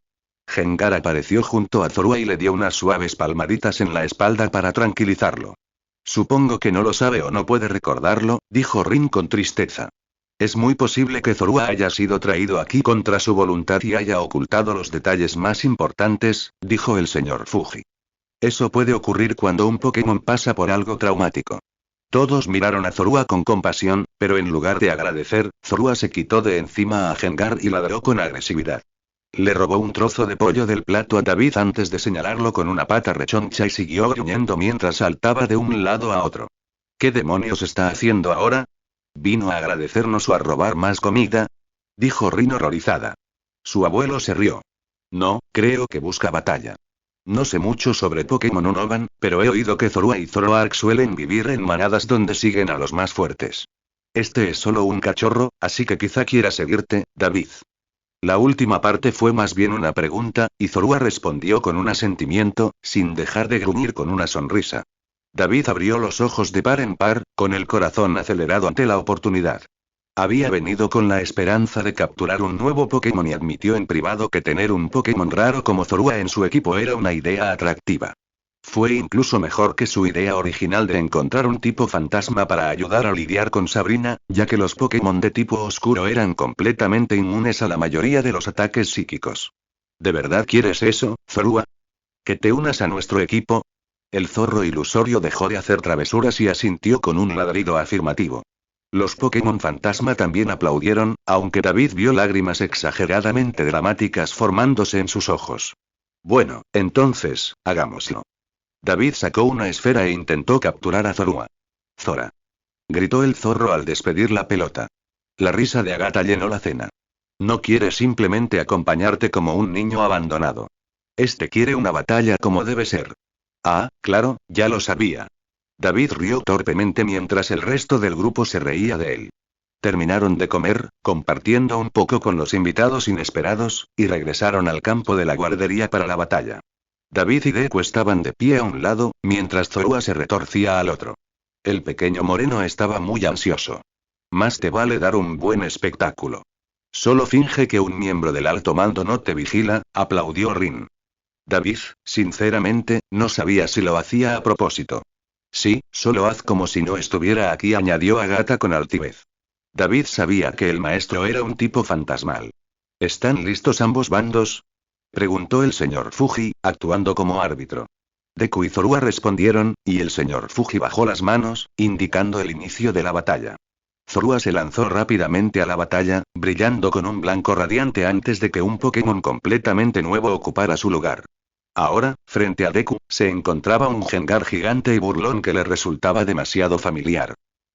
S1: Gengar apareció junto a Zorua y le dio unas suaves palmaditas en la espalda para tranquilizarlo. Supongo que no lo sabe o no puede recordarlo, dijo Rin con tristeza. Es muy posible que Zorua haya sido traído aquí contra su voluntad y haya ocultado los detalles más importantes, dijo el señor Fuji. Eso puede ocurrir cuando un Pokémon pasa por algo traumático. Todos miraron a Zorua con compasión, pero en lugar de agradecer, Zorua se quitó de encima a Gengar y ladró con agresividad. Le robó un trozo de pollo del plato a David antes de señalarlo con una pata rechoncha y siguió gruñendo mientras saltaba de un lado a otro. ¿Qué demonios está haciendo ahora? ¿Vino a agradecernos o a robar más comida?, dijo Rin horrorizada. Su abuelo se rió. No, creo que busca batalla. No sé mucho sobre Pokémon Unova, pero he oído que Zorua y Zoroark suelen vivir en manadas donde siguen a los más fuertes. Este es solo un cachorro, así que quizá quiera seguirte, David. La última parte fue más bien una pregunta, y Zorua respondió con un asentimiento, sin dejar de gruñir con una sonrisa. David abrió los ojos de par en par, con el corazón acelerado ante la oportunidad. Había venido con la esperanza de capturar un nuevo Pokémon y admitió en privado que tener un Pokémon raro como Zorua en su equipo era una idea atractiva. Fue incluso mejor que su idea original de encontrar un tipo fantasma para ayudar a lidiar con Sabrina, ya que los Pokémon de tipo oscuro eran completamente inmunes a la mayoría de los ataques psíquicos. ¿De verdad quieres eso, Zorua? ¿Que te unas a nuestro equipo? El zorro ilusorio dejó de hacer travesuras y asintió con un ladrido afirmativo. Los Pokémon fantasma también aplaudieron, aunque David vio lágrimas exageradamente dramáticas formándose en sus ojos. Bueno, entonces, hagámoslo. David sacó una esfera e intentó capturar a Zorua. Zora, gritó el zorro al despedir la pelota. La risa de Agatha llenó la cena. No quiere simplemente acompañarte como un niño abandonado. Este quiere una batalla como debe ser. Ah, claro, ya lo sabía. David rió torpemente mientras el resto del grupo se reía de él. Terminaron de comer, compartiendo un poco con los invitados inesperados, y regresaron al campo de la guardería para la batalla. David y Deku estaban de pie a un lado, mientras Zorua se retorcía al otro. El pequeño moreno estaba muy ansioso. Más te vale dar un buen espectáculo. Solo finge que un miembro del alto mando no te vigila, aplaudió Rin. David, sinceramente, no sabía si lo hacía a propósito. Sí, solo haz como si no estuviera aquí, añadió Agatha con altivez. David sabía que el maestro era un tipo fantasmal. ¿Están listos ambos bandos? Preguntó el señor Fuji, actuando como árbitro. Deku y Zorua respondieron, y el señor Fuji bajó las manos, indicando el inicio de la batalla. Zorua se lanzó rápidamente a la batalla, brillando con un blanco radiante antes de que un Pokémon completamente nuevo ocupara su lugar. Ahora, frente a Deku, se encontraba un Gengar gigante y burlón que le resultaba demasiado familiar.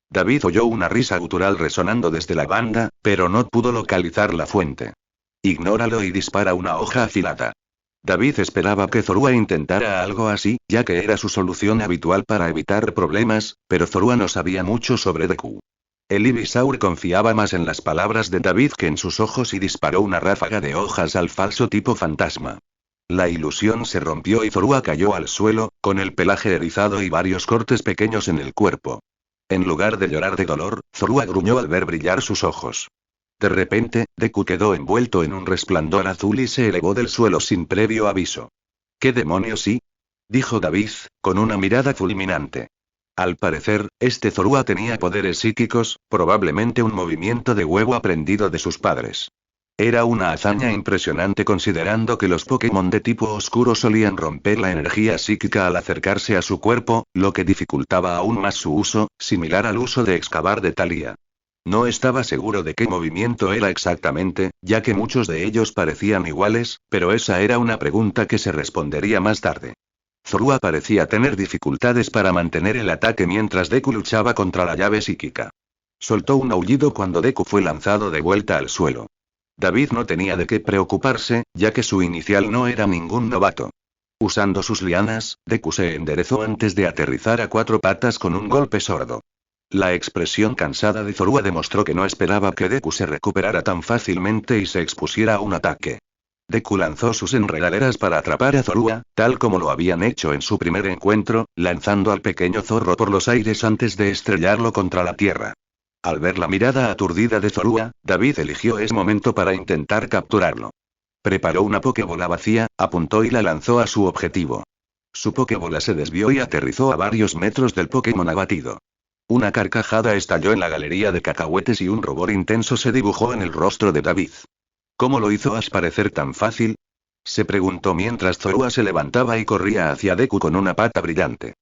S1: David oyó una risa gutural resonando desde la banda, pero no pudo localizar la fuente. Ignóralo y dispara una hoja afilada. David esperaba que Zorua intentara algo así, ya que era su solución habitual para evitar problemas, pero Zorua no sabía mucho sobre Deku. El Ivysaur confiaba más en las palabras de David que en sus ojos y disparó una ráfaga de hojas al falso tipo fantasma. La ilusión se rompió y Zorua cayó al suelo, con el pelaje erizado y varios cortes pequeños en el cuerpo. En lugar de llorar de dolor, Zorua gruñó al ver brillar sus ojos. De repente, Deku quedó envuelto en un resplandor azul y se elevó del suelo sin previo aviso. ¿Qué demonios sí? Dijo David, con una mirada fulminante. Al parecer, este Zorua tenía poderes psíquicos, probablemente un movimiento de huevo aprendido de sus padres. Era una hazaña impresionante considerando que los Pokémon de tipo oscuro solían romper la energía psíquica al acercarse a su cuerpo, lo que dificultaba aún más su uso, similar al uso de excavar de Thalía. No estaba seguro de qué movimiento era exactamente, ya que muchos de ellos parecían iguales, pero esa era una pregunta que se respondería más tarde. Zorua parecía tener dificultades para mantener el ataque mientras Deku luchaba contra la llave psíquica. Soltó un aullido cuando Deku fue lanzado de vuelta al suelo. David no tenía de qué preocuparse, ya que su inicial no era ningún novato. Usando sus lianas, Deku se enderezó antes de aterrizar a 4 patas con un golpe sordo. La expresión cansada de Zorua demostró que no esperaba que Deku se recuperara tan fácilmente y se expusiera a un ataque. Deku lanzó sus enredaderas para atrapar a Zorua, tal como lo habían hecho en su primer encuentro, lanzando al pequeño zorro por los aires antes de estrellarlo contra la tierra. Al ver la mirada aturdida de Zorua, David eligió ese momento para intentar capturarlo. Preparó una Pokébola vacía, apuntó y la lanzó a su objetivo. Su Pokébola se desvió y aterrizó a varios metros del Pokémon abatido. Una carcajada estalló en la galería de cacahuetes y un rubor intenso se dibujó en el rostro de David. ¿Cómo lo hizo parecer tan fácil? Se preguntó mientras Zorua se levantaba y corría hacia Deku con una pata brillante.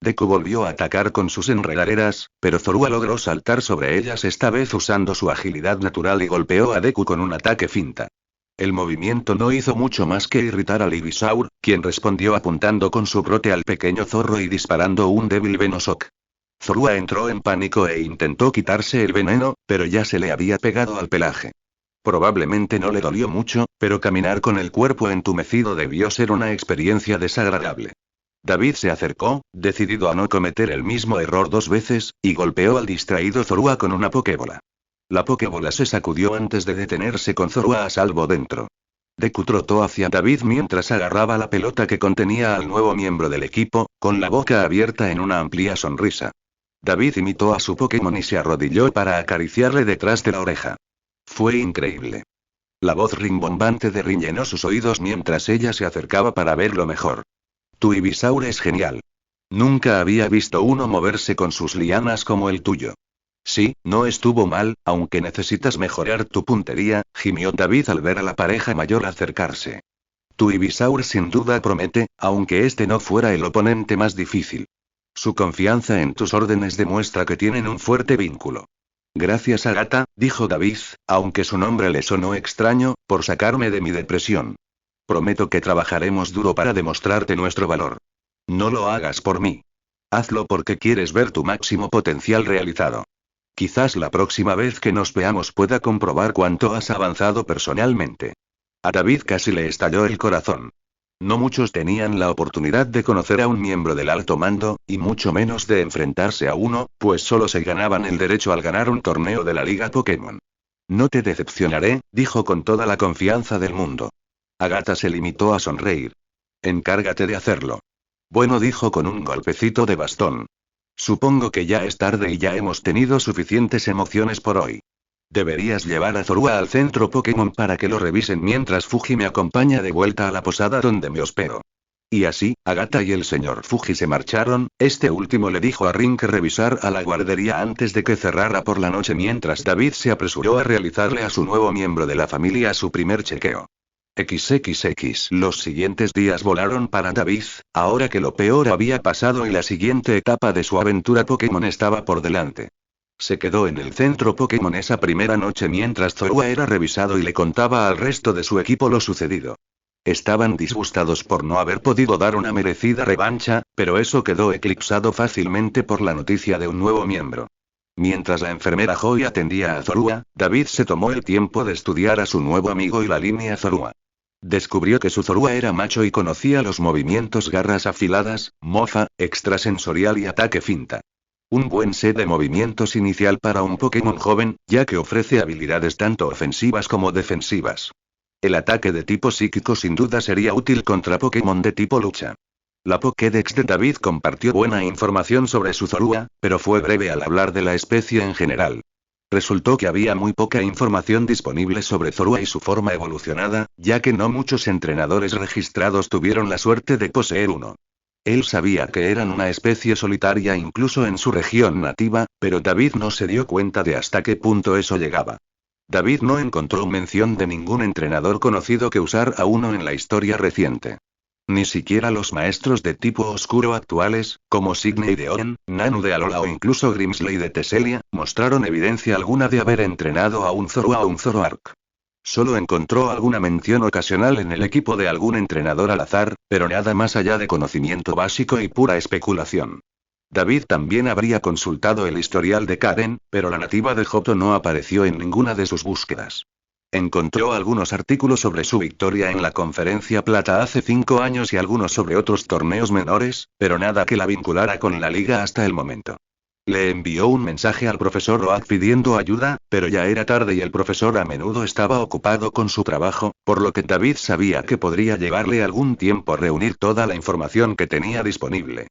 S1: Deku volvió a atacar con sus enredaderas, pero Zorua logró saltar sobre ellas esta vez usando su agilidad natural y golpeó a Deku con un ataque finta. El movimiento no hizo mucho más que irritar al Ivysaur, quien respondió apuntando con su brote al pequeño zorro y disparando un débil Venoshock. Zorua entró en pánico e intentó quitarse el veneno, pero ya se le había pegado al pelaje. Probablemente no le dolió mucho, pero caminar con el cuerpo entumecido debió ser una experiencia desagradable. David se acercó, decidido a no cometer el mismo error 2 veces, y golpeó al distraído Zorua con una Pokébola. La Pokébola se sacudió antes de detenerse con Zorua a salvo dentro. Deku trotó hacia David mientras agarraba la pelota que contenía al nuevo miembro del equipo, con la boca abierta en una amplia sonrisa. David imitó a su Pokémon y se arrodilló para acariciarle detrás de la oreja. Fue increíble. La voz rimbombante de Rin llenó sus oídos mientras ella se acercaba para verlo mejor. Tu Ivysaur es genial. Nunca había visto uno moverse con sus lianas como el tuyo. Sí, no estuvo mal, aunque necesitas mejorar tu puntería, gimió David al ver a la pareja mayor acercarse. Tu Ivysaur sin duda promete, aunque este no fuera el oponente más difícil. Su confianza en tus órdenes demuestra que tienen un fuerte vínculo. Gracias Agatha, dijo David, aunque su nombre le sonó extraño, por sacarme de mi depresión. Prometo que trabajaremos duro para demostrarte nuestro valor. No lo hagas por mí. Hazlo porque quieres ver tu máximo potencial realizado. Quizás la próxima vez que nos veamos pueda comprobar cuánto has avanzado personalmente. A David casi le estalló el corazón. No muchos tenían la oportunidad de conocer a un miembro del alto mando, y mucho menos de enfrentarse a uno, pues solo se ganaban el derecho al ganar un torneo de la Liga Pokémon. No te decepcionaré, dijo con toda la confianza del mundo. Agatha se limitó a sonreír. Encárgate de hacerlo. Bueno, dijo con un golpecito de bastón. Supongo que ya es tarde y ya hemos tenido suficientes emociones por hoy. Deberías llevar a Zorua al centro Pokémon para que lo revisen mientras Fuji me acompaña de vuelta a la posada donde me hospedo. Y así, Agatha y el señor Fuji se marcharon. Este último le dijo a Rin que revisar a la guardería antes de que cerrara por la noche, mientras David se apresuró a realizarle a su nuevo miembro de la familia su primer chequeo. XXX. Los siguientes días volaron para David, ahora que lo peor había pasado y la siguiente etapa de su aventura Pokémon estaba por delante. Se quedó en el centro Pokémon esa primera noche mientras Zorua era revisado y le contaba al resto de su equipo lo sucedido. Estaban disgustados por no haber podido dar una merecida revancha, pero eso quedó eclipsado fácilmente por la noticia de un nuevo miembro. Mientras la enfermera Joy atendía a Zorua, David se tomó el tiempo de estudiar a su nuevo amigo y la línea Zorua. Descubrió que su Zorua era macho y conocía los movimientos garras afiladas, mofa, extrasensorial y ataque finta. Un buen set de movimientos inicial para un Pokémon joven, ya que ofrece habilidades tanto ofensivas como defensivas. El ataque de tipo psíquico sin duda sería útil contra Pokémon de tipo lucha. La Pokédex de David compartió buena información sobre su Zorua, pero fue breve al hablar de la especie en general. Resultó que había muy poca información disponible sobre Zorua y su forma evolucionada, ya que no muchos entrenadores registrados tuvieron la suerte de poseer uno. Él sabía que eran una especie solitaria incluso en su región nativa, pero David no se dio cuenta de hasta qué punto eso llegaba. David no encontró mención de ningún entrenador conocido que usara a uno en la historia reciente. Ni siquiera los maestros de tipo oscuro actuales, como Sidney de Oren, Nanu de Alola o incluso Grimsley de Tesselia, mostraron evidencia alguna de haber entrenado a un Zorua o un Zoroark. Solo encontró alguna mención ocasional en el equipo de algún entrenador al azar, pero nada más allá de conocimiento básico y pura especulación. David también habría consultado el historial de Karen, pero la nativa de Johto no apareció en ninguna de sus búsquedas. Encontró algunos artículos sobre su victoria en la Conferencia Plata hace 5 años y algunos sobre otros torneos menores, pero nada que la vinculara con la liga hasta el momento. Le envió un mensaje al profesor Oak pidiendo ayuda, pero ya era tarde y el profesor a menudo estaba ocupado con su trabajo, por lo que David sabía que podría llevarle algún tiempo reunir toda la información que tenía disponible.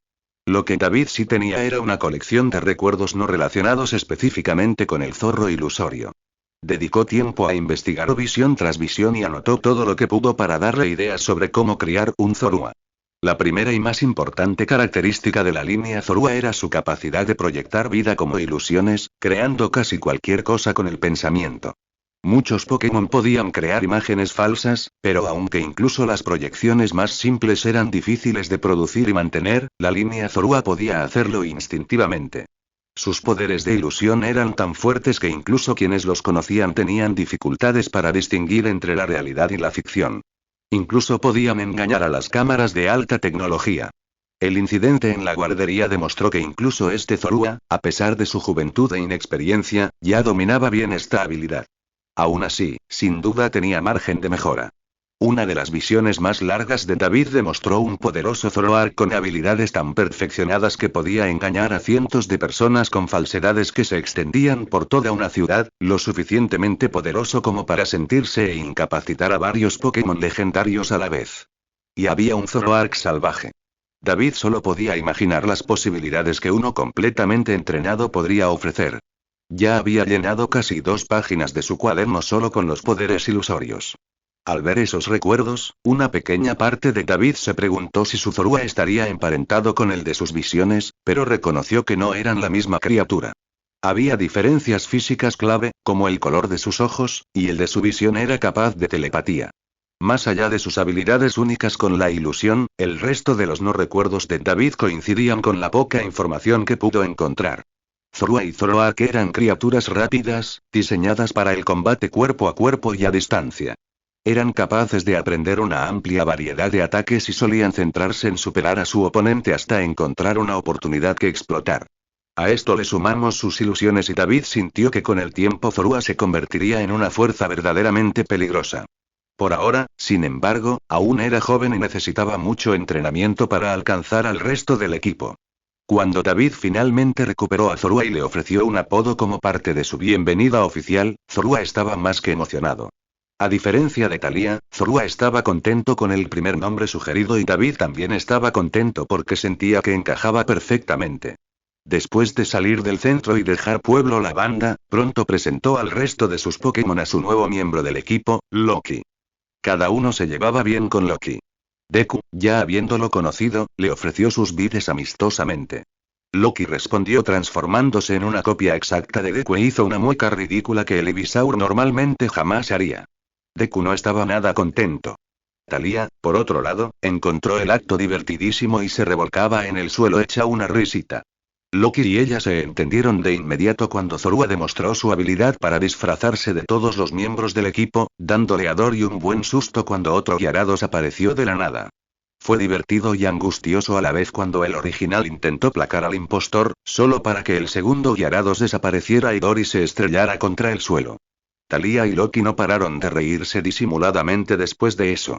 S1: Lo que David sí tenía era una colección de recuerdos no relacionados específicamente con el zorro ilusorio. Dedicó tiempo a investigar visión tras visión y anotó todo lo que pudo para darle ideas sobre cómo criar un Zorua. La primera y más importante característica de la línea Zorua era su capacidad de proyectar vida como ilusiones, creando casi cualquier cosa con el pensamiento. Muchos Pokémon podían crear imágenes falsas, pero aunque incluso las proyecciones más simples eran difíciles de producir y mantener, la línea Zorua podía hacerlo instintivamente. Sus poderes de ilusión eran tan fuertes que incluso quienes los conocían tenían dificultades para distinguir entre la realidad y la ficción. Incluso podían engañar a las cámaras de alta tecnología. El incidente en la guardería demostró que incluso este Zorua, a pesar de su juventud e inexperiencia, ya dominaba bien esta habilidad. Aún así, sin duda tenía margen de mejora. Una de las visiones más largas de David demostró un poderoso Zoroark con habilidades tan perfeccionadas que podía engañar a cientos de personas con falsedades que se extendían por toda una ciudad, lo suficientemente poderoso como para sentirse e incapacitar a varios Pokémon legendarios a la vez. Y había un Zoroark salvaje. David solo podía imaginar las posibilidades que uno completamente entrenado podría ofrecer. Ya había llenado casi 2 páginas de su cuaderno solo con los poderes ilusorios. Al ver esos recuerdos, una pequeña parte de David se preguntó si su Zorua estaría emparentado con el de sus visiones, pero reconoció que no eran la misma criatura. Había diferencias físicas clave, como el color de sus ojos, y el de su visión era capaz de telepatía. Más allá de sus habilidades únicas con la ilusión, el resto de los no recuerdos de David coincidían con la poca información que pudo encontrar. Zorua y Zoroark eran criaturas rápidas, diseñadas para el combate cuerpo a cuerpo y a distancia. Eran capaces de aprender una amplia variedad de ataques y solían centrarse en superar a su oponente hasta encontrar una oportunidad que explotar. A esto le sumamos sus ilusiones y David sintió que con el tiempo Zorua se convertiría en una fuerza verdaderamente peligrosa. Por ahora, sin embargo, aún era joven y necesitaba mucho entrenamiento para alcanzar al resto del equipo. Cuando David finalmente recuperó a Zorua y le ofreció un apodo como parte de su bienvenida oficial, Zorua estaba más que emocionado. A diferencia de Thalía, Zorua estaba contento con el primer nombre sugerido y David también estaba contento porque sentía que encajaba perfectamente. Después de salir del centro y dejar Pueblo Lavanda, pronto presentó al resto de sus Pokémon a su nuevo miembro del equipo, Loki. Cada uno se llevaba bien con Loki. Deku, ya habiéndolo conocido, le ofreció sus vides amistosamente. Loki respondió transformándose en una copia exacta de Deku e hizo una mueca ridícula que el Ivysaur normalmente jamás haría. Deku no estaba nada contento. Thalía, por otro lado, encontró el acto divertidísimo y se revolcaba en el suelo hecha una risita. Loki y ella se entendieron de inmediato cuando Zorua demostró su habilidad para disfrazarse de todos los miembros del equipo, dándole a Dory un buen susto cuando otro Gyarados apareció de la nada. Fue divertido y angustioso a la vez cuando el original intentó placar al impostor, solo para que el segundo Gyarados desapareciera y Dory se estrellara contra el suelo. Thalía y Loki no pararon de reírse disimuladamente después de eso.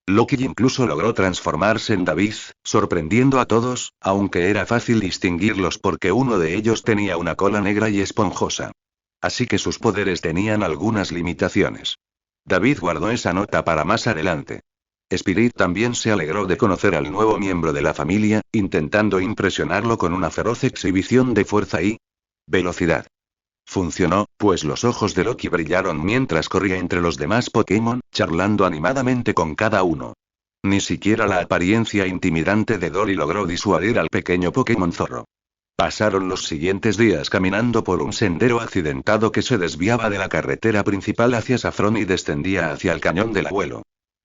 S1: Loki incluso logró transformarse en David, sorprendiendo a todos, aunque era fácil distinguirlos porque uno de ellos tenía una cola negra y esponjosa. Así que sus poderes tenían algunas limitaciones. David guardó esa nota para más adelante. Spirit también se alegró de conocer al nuevo miembro de la familia, intentando impresionarlo con una feroz exhibición de fuerza y velocidad. Funcionó, pues los ojos de Loki brillaron mientras corría entre los demás Pokémon, charlando animadamente con cada uno. Ni siquiera la apariencia intimidante de Dory logró disuadir al pequeño Pokémon zorro. Pasaron los siguientes días caminando por un sendero accidentado que se desviaba de la carretera principal hacia Saffron y descendía hacia el cañón del abuelo.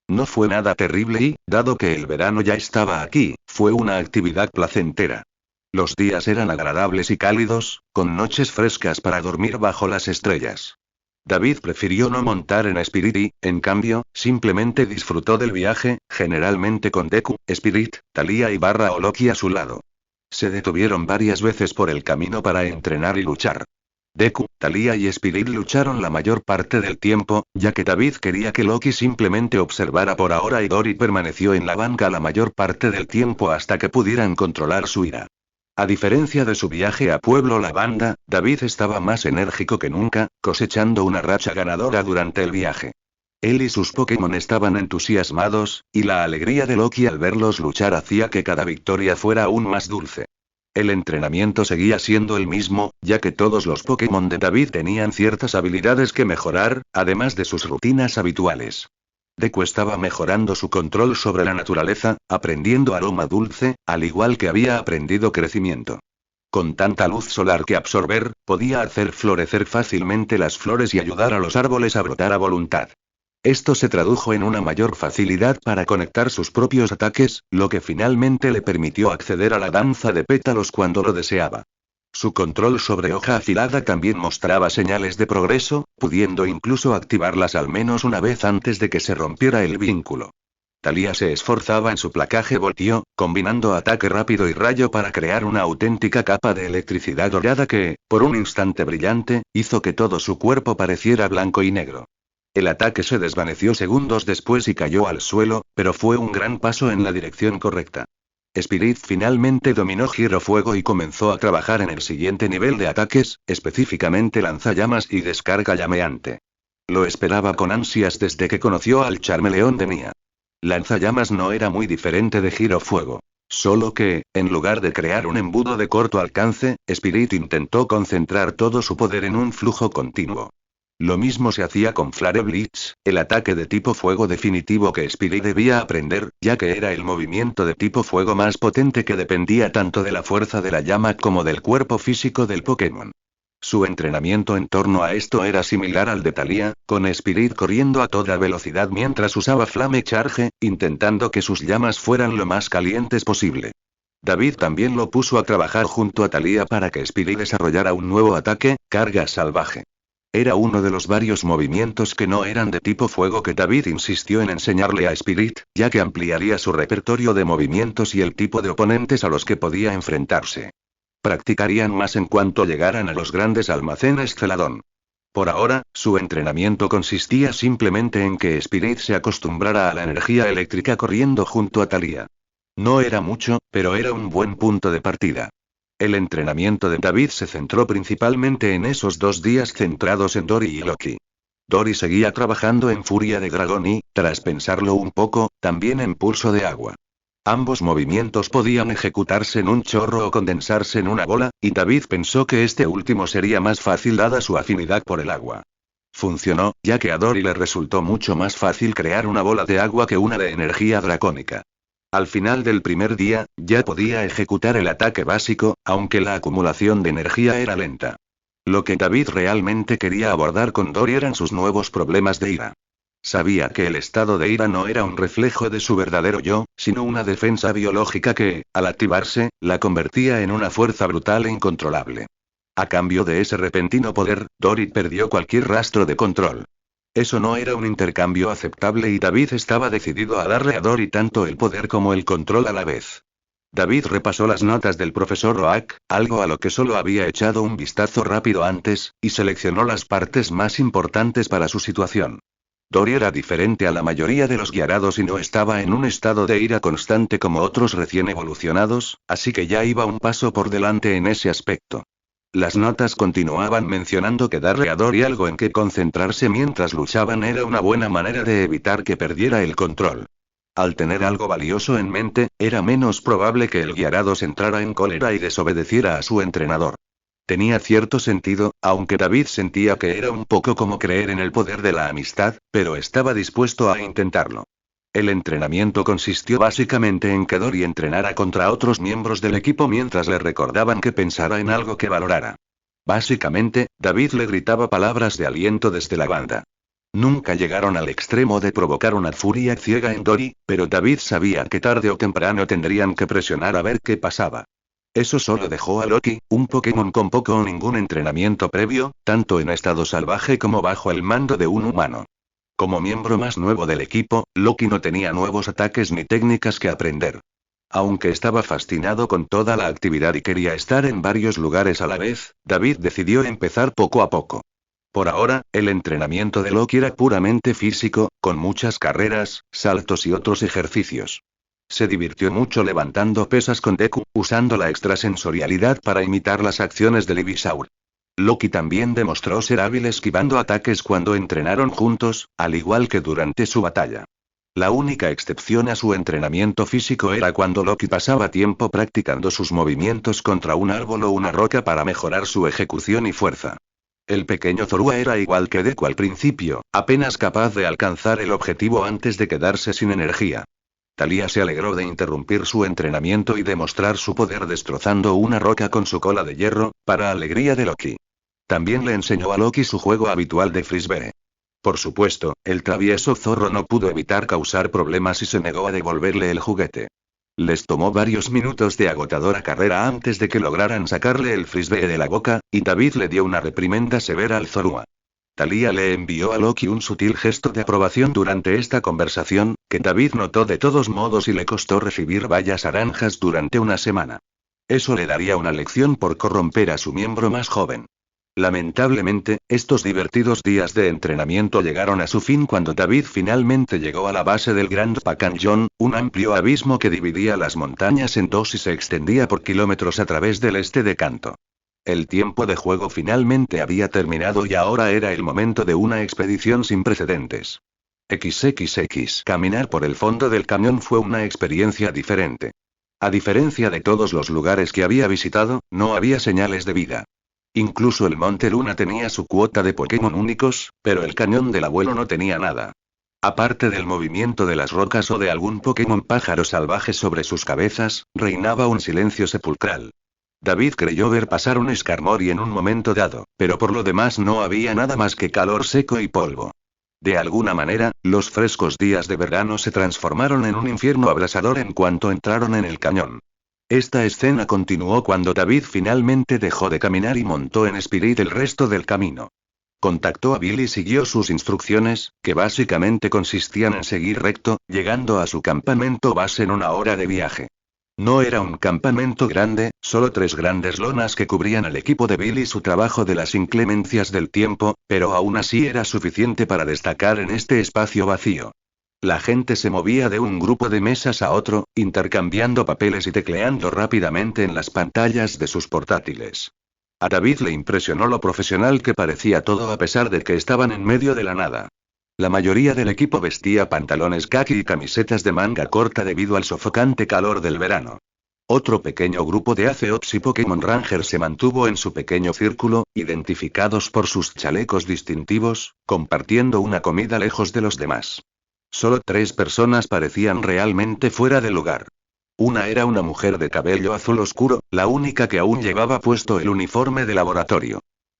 S1: No fue nada terrible y, dado que el verano ya estaba aquí, fue una actividad placentera. Los días eran agradables y cálidos, con noches frescas para dormir bajo las estrellas. David prefirió no montar en Spirit y, en cambio, simplemente disfrutó del viaje, generalmente con Deku, Spirit, Thalía y o Loki a su lado. Se detuvieron varias veces por el camino para entrenar y luchar. Deku, Thalía y Spirit lucharon la mayor parte del tiempo, ya que David quería que Loki simplemente observara por ahora y Dory permaneció en la banca la mayor parte del tiempo hasta que pudieran controlar su ira. A diferencia de su viaje a Pueblo Lavanda, David estaba más enérgico que nunca, cosechando una racha ganadora durante el viaje. Él y sus Pokémon estaban entusiasmados, y la alegría de Loki al verlos luchar hacía que cada victoria fuera aún más dulce. El entrenamiento seguía siendo el mismo, ya que todos los Pokémon de David tenían ciertas habilidades que mejorar, además de sus rutinas habituales. Deku estaba mejorando su control sobre la naturaleza, aprendiendo aroma dulce, al igual que había aprendido crecimiento. Con tanta luz solar que absorber, podía hacer florecer fácilmente las flores y ayudar a los árboles a brotar a voluntad. Esto se tradujo en una mayor facilidad para conectar sus propios ataques, lo que finalmente le permitió acceder a la danza de pétalos cuando lo deseaba. Su control sobre hoja afilada también mostraba señales de progreso, pudiendo incluso activarlas al menos una vez antes de que se rompiera el vínculo. Thalía se esforzaba en su placaje voltio, combinando ataque rápido y rayo para crear una auténtica capa de electricidad dorada que, por un instante brillante, hizo que todo su cuerpo pareciera blanco y negro. El ataque se desvaneció segundos después y cayó al suelo, pero fue un gran paso en la dirección correcta. Spirit finalmente dominó Giro Fuego y comenzó a trabajar en el siguiente nivel de ataques, específicamente lanzallamas y descarga llameante. Lo esperaba con ansias desde que conoció al Charmeleón de Nia. Lanzallamas no era muy diferente de Giro Fuego. Solo que, en lugar de crear un embudo de corto alcance, Spirit intentó concentrar todo su poder en un flujo continuo. Lo mismo se hacía con Flare Blitz, el ataque de tipo fuego definitivo que Spirit debía aprender, ya que era el movimiento de tipo fuego más potente que dependía tanto de la fuerza de la llama como del cuerpo físico del Pokémon. Su entrenamiento en torno a esto era similar al de Thalía, con Spirit corriendo a toda velocidad mientras usaba Flame Charge, intentando que sus llamas fueran lo más calientes posible. David también lo puso a trabajar junto a Thalía para que Spirit desarrollara un nuevo ataque, Carga Salvaje. Era uno de los varios movimientos que no eran de tipo fuego que David insistió en enseñarle a Spirit, ya que ampliaría su repertorio de movimientos y el tipo de oponentes a los que podía enfrentarse. Practicarían más en cuanto llegaran a los grandes almacenes Celadón. Por ahora, su entrenamiento consistía simplemente en que Spirit se acostumbrara a la energía eléctrica corriendo junto a Thalía. No era mucho, pero era un buen punto de partida. El entrenamiento de David se centró principalmente en esos 2 días centrados en Dory y Loki. Dory seguía trabajando en Furia de Dragón y, tras pensarlo un poco, también en Pulso de Agua. Ambos movimientos podían ejecutarse en un chorro o condensarse en una bola, y David pensó que este último sería más fácil dada su afinidad por el agua. Funcionó, ya que a Dory le resultó mucho más fácil crear una bola de agua que una de energía dracónica. Al final del primer día, ya podía ejecutar el ataque básico, aunque la acumulación de energía era lenta. Lo que David realmente quería abordar con Dory eran sus nuevos problemas de ira. Sabía que el estado de ira no era un reflejo de su verdadero yo, sino una defensa biológica que, al activarse, la convertía en una fuerza brutal e incontrolable. A cambio de ese repentino poder, Dory perdió cualquier rastro de control. Eso no era un intercambio aceptable y David estaba decidido a darle a Dory tanto el poder como el control a la vez. David repasó las notas del profesor Oak, algo a lo que solo había echado un vistazo rápido antes, y seleccionó las partes más importantes para su situación. Dory era diferente a la mayoría de los guiarados y no estaba en un estado de ira constante como otros recién evolucionados, así que ya iba un paso por delante en ese aspecto. Las notas continuaban mencionando que darle a Dory algo en que concentrarse mientras luchaban era una buena manera de evitar que perdiera el control. Al tener algo valioso en mente, era menos probable que el guiarado se entrara en cólera y desobedeciera a su entrenador. Tenía cierto sentido, aunque David sentía que era un poco como creer en el poder de la amistad, pero estaba dispuesto a intentarlo. El entrenamiento consistió básicamente en que Dory entrenara contra otros miembros del equipo mientras le recordaban que pensara en algo que valorara. Básicamente, David le gritaba palabras de aliento desde la banda. Nunca llegaron al extremo de provocar una furia ciega en Dory, pero David sabía que tarde o temprano tendrían que presionar a ver qué pasaba. Eso solo dejó a Loki, un Pokémon con poco o ningún entrenamiento previo, tanto en estado salvaje como bajo el mando de un humano. Como miembro más nuevo del equipo, Loki no tenía nuevos ataques ni técnicas que aprender. Aunque estaba fascinado con toda la actividad y quería estar en varios lugares a la vez, David decidió empezar poco a poco. Por ahora, el entrenamiento de Loki era puramente físico, con muchas carreras, saltos y otros ejercicios. Se divirtió mucho levantando pesas con Deku, usando la extrasensorialidad para imitar las acciones de Ivysaur. Loki también demostró ser hábil esquivando ataques cuando entrenaron juntos, al igual que durante su batalla. La única excepción a su entrenamiento físico era cuando Loki pasaba tiempo practicando sus movimientos contra un árbol o una roca para mejorar su ejecución y fuerza. El pequeño Zorua era igual que Deku al principio, apenas capaz de alcanzar el objetivo antes de quedarse sin energía. Thalía se alegró de interrumpir su entrenamiento y demostrar su poder destrozando una roca con su cola de hierro, para alegría de Loki. También le enseñó a Loki su juego habitual de frisbee. Por supuesto, el travieso zorro no pudo evitar causar problemas y se negó a devolverle el juguete. Les tomó varios minutos de agotadora carrera antes de que lograran sacarle el frisbee de la boca, y David le dio una reprimenda severa al Zorua. Thalía le envió a Loki un sutil gesto de aprobación durante esta conversación, que David notó de todos modos y le costó recibir bayas naranjas durante una semana. Eso le daría una lección por corromper a su miembro más joven. Lamentablemente, estos divertidos días de entrenamiento llegaron a su fin cuando David finalmente llegó a la base del Grand Canyon, un amplio abismo que dividía las montañas en dos y se extendía por kilómetros a través del este de Kanto. El tiempo de juego finalmente había terminado y ahora era el momento de una expedición sin precedentes. XXX. Caminar por el fondo del cañón fue una experiencia diferente. A diferencia de todos los lugares que había visitado, no había señales de vida. Incluso el Monte Luna tenía su cuota de Pokémon únicos, pero el cañón del abuelo no tenía nada. Aparte del movimiento de las rocas o de algún Pokémon pájaro salvaje sobre sus cabezas, reinaba un silencio sepulcral. David creyó ver pasar un Skarmory en un momento dado, pero por lo demás no había nada más que calor seco y polvo. De alguna manera, los frescos días de verano se transformaron en un infierno abrasador en cuanto entraron en el cañón. Esta escena continuó cuando David finalmente dejó de caminar y montó en Spirit el resto del camino. Contactó a Bill y siguió sus instrucciones, que básicamente consistían en seguir recto, llegando a su campamento base en una hora de viaje. No era un campamento grande, solo 3 grandes lonas que cubrían al equipo de Bill y su trabajo de las inclemencias del tiempo, pero aún así era suficiente para destacar en este espacio vacío. La gente se movía de un grupo de mesas a otro, intercambiando papeles y tecleando rápidamente en las pantallas de sus portátiles. A David le impresionó lo profesional que parecía todo a pesar de que estaban en medio de la nada. La mayoría del equipo vestía pantalones caqui y camisetas de manga corta debido al sofocante calor del verano. Otro pequeño grupo de Aceops y Pokémon Rangers se mantuvo en su pequeño círculo, identificados por sus chalecos distintivos, compartiendo una comida lejos de los demás. Solo 3 personas parecían realmente fuera de lugar. Una era una mujer de cabello azul oscuro, la única que aún llevaba puesto el uniforme de laboratorio.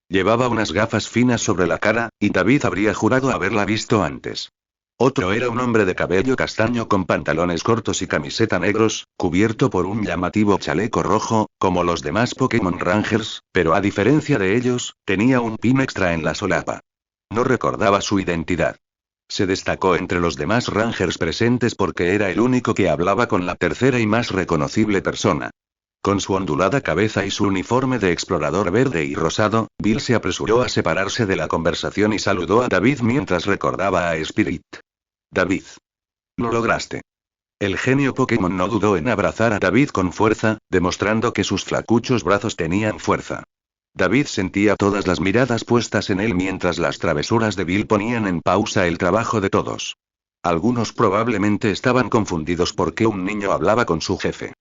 S1: Llevaba unas gafas finas sobre la cara, y David habría jurado haberla visto antes. Otro era un hombre de cabello castaño con pantalones cortos y camiseta negros, cubierto por un llamativo chaleco rojo, como los demás Pokémon Rangers, pero a diferencia de ellos, tenía un pin extra en la solapa. No recordaba su identidad. Se destacó entre los demás Rangers presentes porque era el único que hablaba con la tercera y más reconocible persona. Con su ondulada cabeza y su uniforme de explorador verde y rosado, Bill se apresuró a separarse de la conversación y saludó a David mientras recordaba a Spirit. David. Lo lograste. El genio Pokémon no dudó en abrazar a David con fuerza, demostrando que sus flacuchos brazos tenían fuerza. David sentía todas las miradas puestas en él mientras las travesuras de Bill ponían en pausa el trabajo de todos. Algunos probablemente estaban confundidos porque un niño hablaba con su jefe.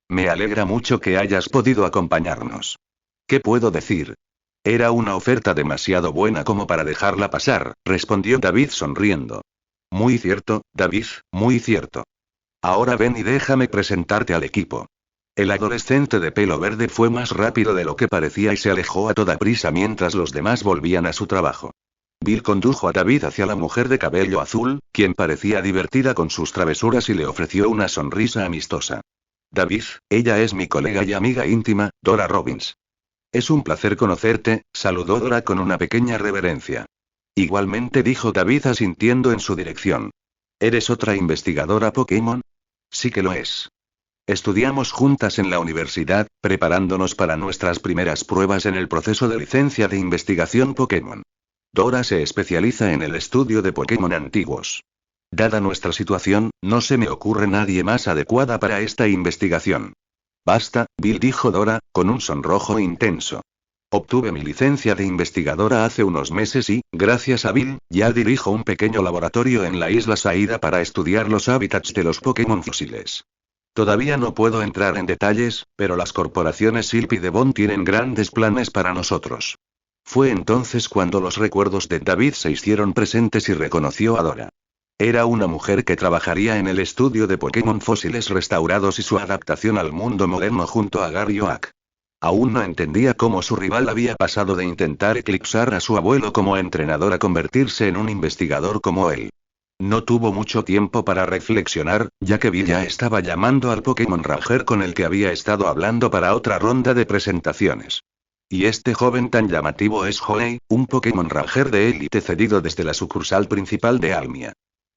S1: Me alegra mucho que hayas podido acompañarnos. ¿Qué puedo decir? Era una oferta demasiado buena como para dejarla pasar, respondió David sonriendo. Muy cierto, David, muy cierto. Ahora ven y déjame presentarte al equipo. El adolescente de pelo verde fue más rápido de lo que parecía y se alejó a toda prisa mientras los demás volvían a su trabajo. Bill condujo a David hacia la mujer de cabello azul, quien parecía divertida con sus travesuras y le ofreció una sonrisa amistosa. David, ella es mi colega y amiga íntima, Dora Robbins. Es un placer conocerte, saludó Dora con una pequeña reverencia. Igualmente dijo David asintiendo en su dirección. ¿Eres otra investigadora Pokémon? Sí que lo es. Estudiamos juntas en la universidad, preparándonos para nuestras primeras pruebas en el proceso de licencia de investigación Pokémon. Dora se especializa en el estudio de Pokémon antiguos. Dada nuestra situación, no se me ocurre nadie más adecuada para esta investigación. Basta, Bill, dijo Dora, con un sonrojo intenso. Obtuve mi licencia de investigadora hace unos meses y, gracias a Bill, ya dirijo un pequeño laboratorio en la isla Saída para estudiar los hábitats de los Pokémon fósiles. Todavía no puedo entrar en detalles, pero las corporaciones Silph y Devon tienen grandes planes para nosotros. Fue entonces cuando los recuerdos de David se hicieron presentes y reconoció a Dora. Era una mujer que trabajaría en el estudio de Pokémon fósiles restaurados y su adaptación al mundo moderno junto a Gary Oak. Aún no entendía cómo su rival había pasado de intentar eclipsar a su abuelo como entrenador a convertirse en un investigador como él. No tuvo mucho tiempo para reflexionar, ya que Bill ya estaba llamando al Pokémon Ranger con el que había estado hablando para otra ronda de presentaciones. Y este joven tan llamativo es Hoenn, un Pokémon Ranger de élite cedido desde la sucursal principal de Almia.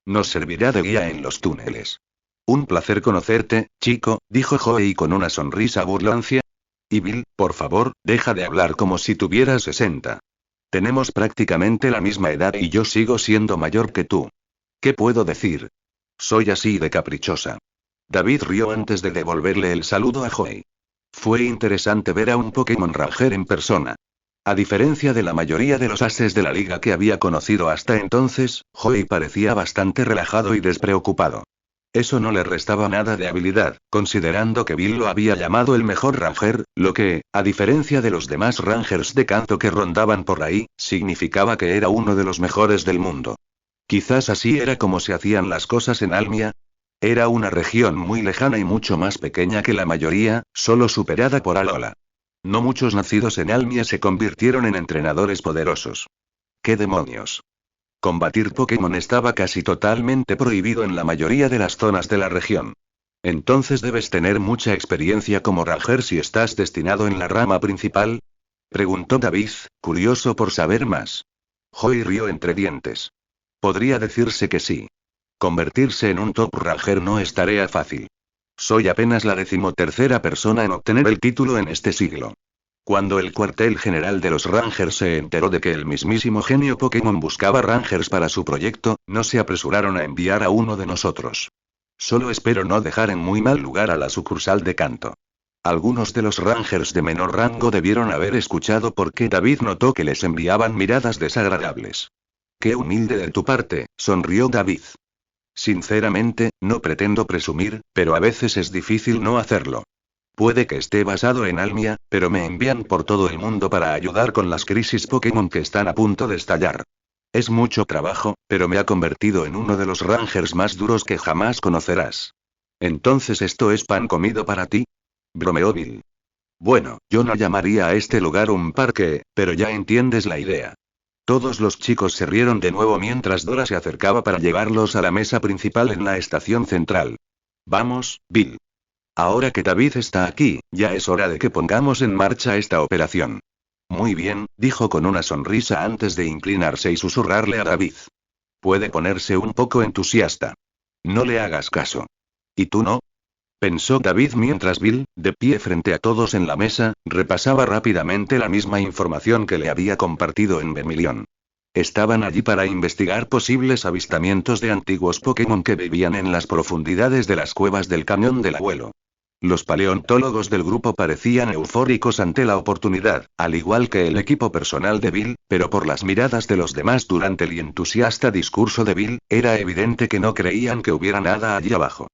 S1: Nos servirá de guía en los túneles. Un placer conocerte, chico, dijo Hoenn con una sonrisa burlancia. Y Bill, por favor, deja de hablar como si tuvieras 60. Tenemos prácticamente la misma edad y yo sigo siendo mayor que tú. ¿Qué puedo decir? Soy así de caprichosa. David rió antes de devolverle el saludo a Hoenn. Fue interesante ver a un Pokémon Ranger en persona. A diferencia de la mayoría de los ases de la liga que había conocido hasta entonces, Hoenn parecía bastante relajado y despreocupado. Eso no le restaba nada de habilidad, considerando que Bill lo había llamado el mejor Ranger, lo que, a diferencia de los demás Rangers de canto que rondaban por ahí, significaba que era uno de los mejores del mundo. Quizás así era como se hacían las cosas en Almia. Era una región muy lejana y mucho más pequeña que la mayoría, solo superada por Alola. No muchos nacidos en Almia se convirtieron en entrenadores poderosos. ¿Qué demonios? Combatir Pokémon estaba casi totalmente prohibido en la mayoría de las zonas de la región. Entonces debes tener mucha experiencia como Ranger si estás destinado en la rama principal. Preguntó David, curioso por saber más. Hoenn rió entre dientes. Podría decirse que sí. Convertirse en un Top Ranger no es tarea fácil. Soy apenas la 13ª persona en obtener el título en este siglo. Cuando el cuartel general de los Rangers se enteró de que el mismísimo genio Pokémon buscaba Rangers para su proyecto, no se apresuraron a enviar a uno de nosotros. Solo espero no dejar en muy mal lugar a la sucursal de Kanto. Algunos de los Rangers de menor rango debieron haber escuchado porque David notó que les enviaban miradas desagradables. Qué humilde de tu parte, sonrió David. Sinceramente, no pretendo presumir, pero a veces es difícil no hacerlo. Puede que esté basado en Almia, pero me envían por todo el mundo para ayudar con las crisis Pokémon que están a punto de estallar. Es mucho trabajo, pero me ha convertido en uno de los Rangers más duros que jamás conocerás. ¿Entonces esto es pan comido para ti? Bromeó Bill. Bueno, yo no llamaría a este lugar un parque, pero ya entiendes la idea. Todos los chicos se rieron de nuevo mientras Dora se acercaba para llevarlos a la mesa principal en la estación central. Vamos, Bill. Ahora que David está aquí, ya es hora de que pongamos en marcha esta operación. Muy bien, dijo con una sonrisa antes de inclinarse y susurrarle a David. Puede ponerse un poco entusiasta. No le hagas caso. ¿Y tú no? Pensó David mientras Bill, de pie frente a todos en la mesa, repasaba rápidamente la misma información que le había compartido en Vermilion. Estaban allí para investigar posibles avistamientos de antiguos Pokémon que vivían en las profundidades de las cuevas del Cañón del Abuelo. Los paleontólogos del grupo parecían eufóricos ante la oportunidad, al igual que el equipo personal de Bill, pero por las miradas de los demás durante el entusiasta discurso de Bill, era evidente que no creían que hubiera nada allí abajo.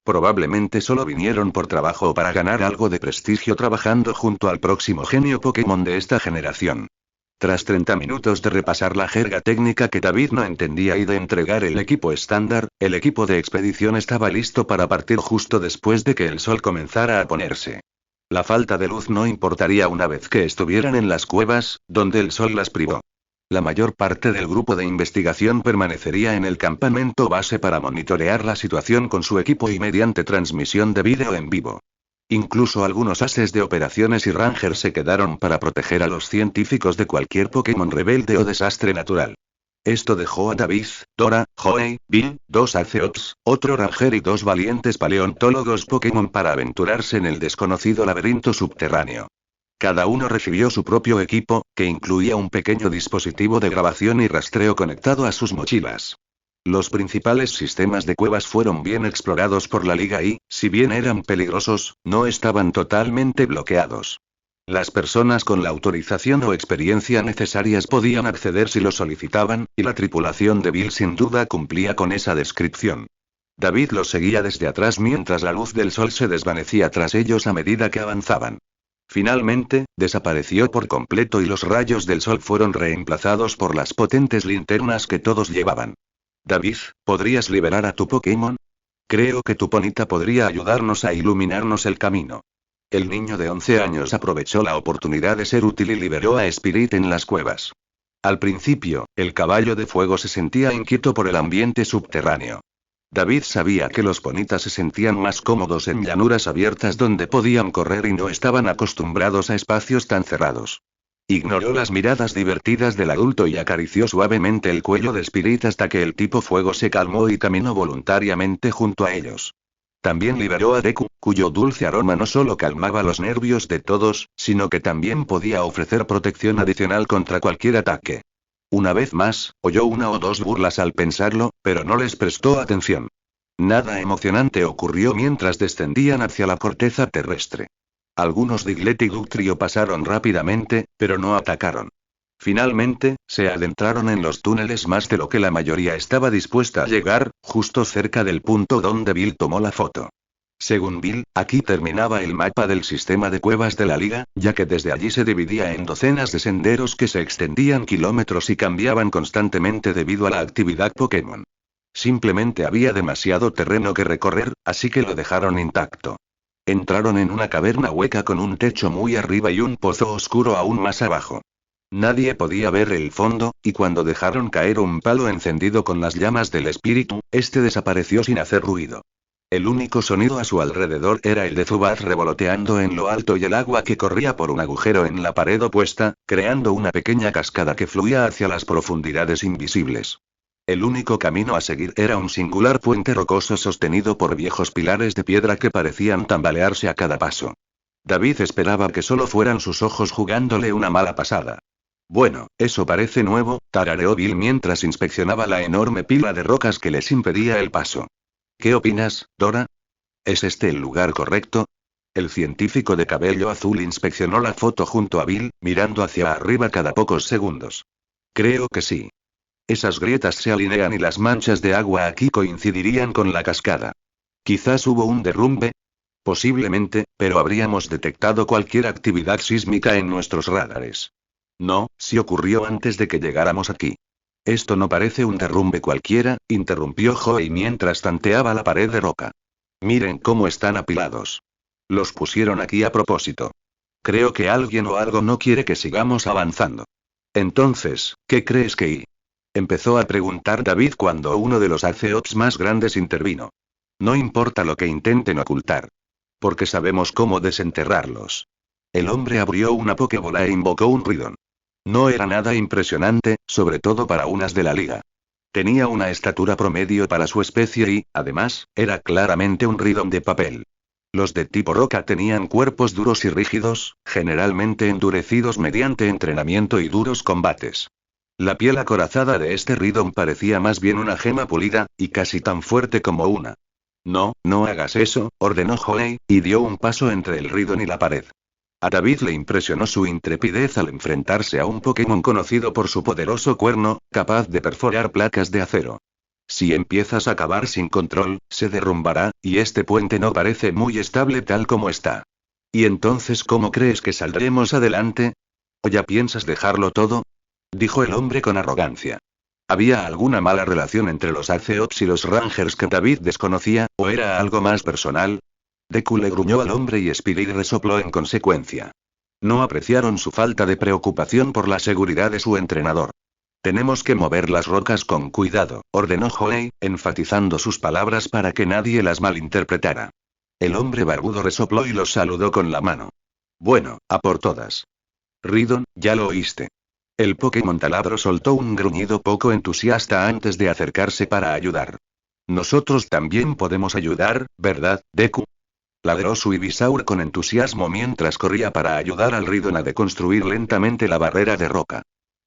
S1: Probablemente solo vinieron por trabajo o para ganar algo de prestigio trabajando junto al próximo genio Pokémon de esta generación. Tras 30 minutos de repasar la jerga técnica que David no entendía y de entregar el equipo estándar, el equipo de expedición estaba listo para partir justo después de que el sol comenzara a ponerse. La falta de luz no importaría una vez que estuvieran en las cuevas, donde el sol las privó. La mayor parte del grupo de investigación permanecería en el campamento base para monitorear la situación con su equipo y mediante transmisión de vídeo en vivo. Incluso algunos ases de operaciones y Rangers se quedaron para proteger a los científicos de cualquier Pokémon rebelde o desastre natural. Esto dejó a David, Dora, Joey, Bill, 2 Arceops, otro Ranger y 2 valientes paleontólogos Pokémon para aventurarse en el desconocido laberinto subterráneo. Cada uno recibió su propio equipo, que incluía un pequeño dispositivo de grabación y rastreo conectado a sus mochilas. Los principales sistemas de cuevas fueron bien explorados por la Liga y, si bien eran peligrosos, no estaban totalmente bloqueados. Las personas con la autorización o experiencia necesarias podían acceder si lo solicitaban, y la tripulación de Bill sin duda cumplía con esa descripción. David los seguía desde atrás mientras la luz del sol se desvanecía tras ellos a medida que avanzaban. Finalmente, desapareció por completo y los rayos del sol fueron reemplazados por las potentes linternas que todos llevaban. David, ¿podrías liberar a tu Pokémon? Creo que tu Ponyta podría ayudarnos a iluminarnos el camino. El niño de 11 años aprovechó la oportunidad de ser útil y liberó a Spirit en las cuevas. Al principio, el caballo de fuego se sentía inquieto por el ambiente subterráneo. David sabía que los Ponytas se sentían más cómodos en llanuras abiertas donde podían correr y no estaban acostumbrados a espacios tan cerrados. Ignoró las miradas divertidas del adulto y acarició suavemente el cuello de Spirit hasta que el tipo fuego se calmó y caminó voluntariamente junto a ellos. También liberó a Deku, cuyo dulce aroma no solo calmaba los nervios de todos, sino que también podía ofrecer protección adicional contra cualquier ataque. Una vez más, oyó una o dos burlas al pensarlo, pero no les prestó atención. Nada emocionante ocurrió mientras descendían hacia la corteza terrestre. Algunos Diglett y Dugtrio pasaron rápidamente, pero no atacaron. Finalmente, se adentraron en los túneles más de lo que la mayoría estaba dispuesta a llegar, justo cerca del punto donde Bill tomó la foto. Según Bill, aquí terminaba el mapa del sistema de cuevas de la Liga, ya que desde allí se dividía en docenas de senderos que se extendían kilómetros y cambiaban constantemente debido a la actividad Pokémon. Simplemente había demasiado terreno que recorrer, así que lo dejaron intacto. Entraron en una caverna hueca con un techo muy arriba y un pozo oscuro aún más abajo. Nadie podía ver el fondo, y cuando dejaron caer un palo encendido con las llamas del espíritu, este desapareció sin hacer ruido. El único sonido a su alrededor era el de Zubat revoloteando en lo alto y el agua que corría por un agujero en la pared opuesta, creando una pequeña cascada que fluía hacia las profundidades invisibles. El único camino a seguir era un singular puente rocoso sostenido por viejos pilares de piedra que parecían tambalearse a cada paso. David esperaba que solo fueran sus ojos jugándole una mala pasada. Bueno, eso parece nuevo, tarareó Bill mientras inspeccionaba la enorme pila de rocas que les impedía el paso. ¿Qué opinas, Dora? ¿Es este el lugar correcto? El científico de cabello azul inspeccionó la foto junto a Bill, mirando hacia arriba cada pocos segundos. Creo que sí. Esas grietas se alinean y las manchas de agua aquí coincidirían con la cascada. Quizás hubo un derrumbe. Posiblemente, pero habríamos detectado cualquier actividad sísmica en nuestros radares. No, si ocurrió antes de que llegáramos aquí. Esto no parece un derrumbe cualquiera, interrumpió Joey mientras tanteaba la pared de roca. Miren cómo están apilados. Los pusieron aquí a propósito. Creo que alguien o algo no quiere que sigamos avanzando. Entonces, ¿qué crees que empezó a preguntar David cuando uno de los Aceops más grandes intervino. No importa lo que intenten ocultar. Porque sabemos cómo desenterrarlos. El hombre abrió una pokebola e invocó un Ridon. No era nada impresionante, sobre todo para unas de la liga. Tenía una estatura promedio para su especie y, además, era claramente un Ridon de papel. Los de tipo roca tenían cuerpos duros y rígidos, generalmente endurecidos mediante entrenamiento y duros combates. La piel acorazada de este Ridon parecía más bien una gema pulida, y casi tan fuerte como una. No, no hagas eso, ordenó Joey, y dio un paso entre el Ridon y la pared. A David le impresionó su intrepidez al enfrentarse a un Pokémon conocido por su poderoso cuerno, capaz de perforar placas de acero. Si empiezas a cavar sin control, se derrumbará, y este puente no parece muy estable tal como está. ¿Y entonces cómo crees que saldremos adelante? ¿O ya piensas dejarlo todo? Dijo el hombre con arrogancia. ¿Había alguna mala relación entre los Aceops y los Rangers que David desconocía, o era algo más personal? Deku le gruñó al hombre y Spirit resopló en consecuencia. No apreciaron su falta de preocupación por la seguridad de su entrenador. Tenemos que mover las rocas con cuidado, ordenó Joey, enfatizando sus palabras para que nadie las malinterpretara. El hombre barbudo resopló y los saludó con la mano. Bueno, a por todas. Ridon, ya lo oíste. El Pokémon taladro soltó un gruñido poco entusiasta antes de acercarse para ayudar. Nosotros también podemos ayudar, ¿verdad, Deku? Ladró su Ivysaur con entusiasmo mientras corría para ayudar al Ridon a deconstruir lentamente la barrera de roca.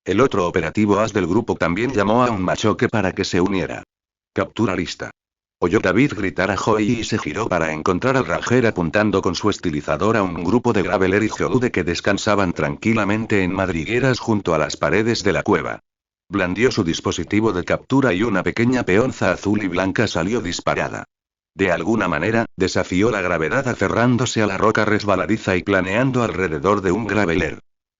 S1: El otro operativo as del grupo también llamó a un Machoke para que se uniera. Captura lista. Oyó David gritar a Joey y se giró para encontrar al Ranger apuntando con su estilizador a un grupo de Graveler y Geodude que descansaban tranquilamente en madrigueras junto a las paredes de la cueva. Blandió su dispositivo de captura y una pequeña peonza azul y blanca salió disparada. De alguna manera, desafió la gravedad aferrándose a la roca resbaladiza y planeando alrededor de un Graveler.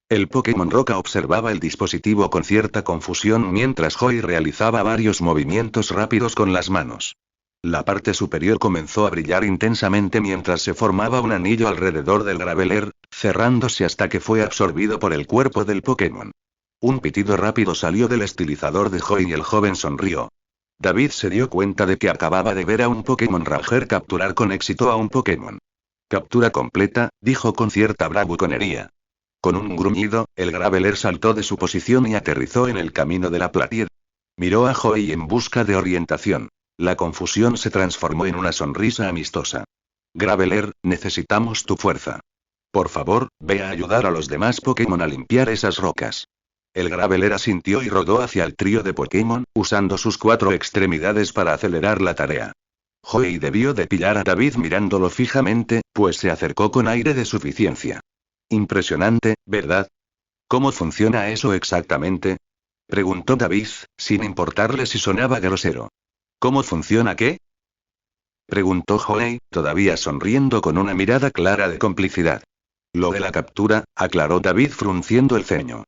S1: El Pokémon Roca observaba el dispositivo con cierta confusión mientras Joey realizaba varios movimientos rápidos con las manos. La parte superior comenzó a brillar intensamente mientras se formaba un anillo alrededor del Graveler, cerrándose hasta que fue absorbido por el cuerpo del Pokémon. Un pitido rápido salió del estilizador de Joey y el joven sonrió. David se dio cuenta de que acababa de ver a un Pokémon Ranger capturar con éxito a un Pokémon. Captura completa, dijo con cierta bravuconería. Con un gruñido, el Graveler saltó de su posición y aterrizó en el camino de la platier. Miró a Joey en busca de orientación. La confusión se transformó en una sonrisa amistosa. Graveler, necesitamos tu fuerza. Por favor, ve a ayudar a los demás Pokémon a limpiar esas rocas. El Graveler asintió y rodó hacia el trío de Pokémon, usando sus 4 extremidades para acelerar la tarea. Joey debió de pillar a David mirándolo fijamente, pues se acercó con aire de suficiencia. Impresionante, ¿verdad? ¿Cómo funciona eso exactamente? Preguntó David, sin importarle si sonaba grosero. ¿Cómo funciona qué? Preguntó Joey, todavía sonriendo con una mirada clara de complicidad. Lo de la captura, aclaró David frunciendo el ceño.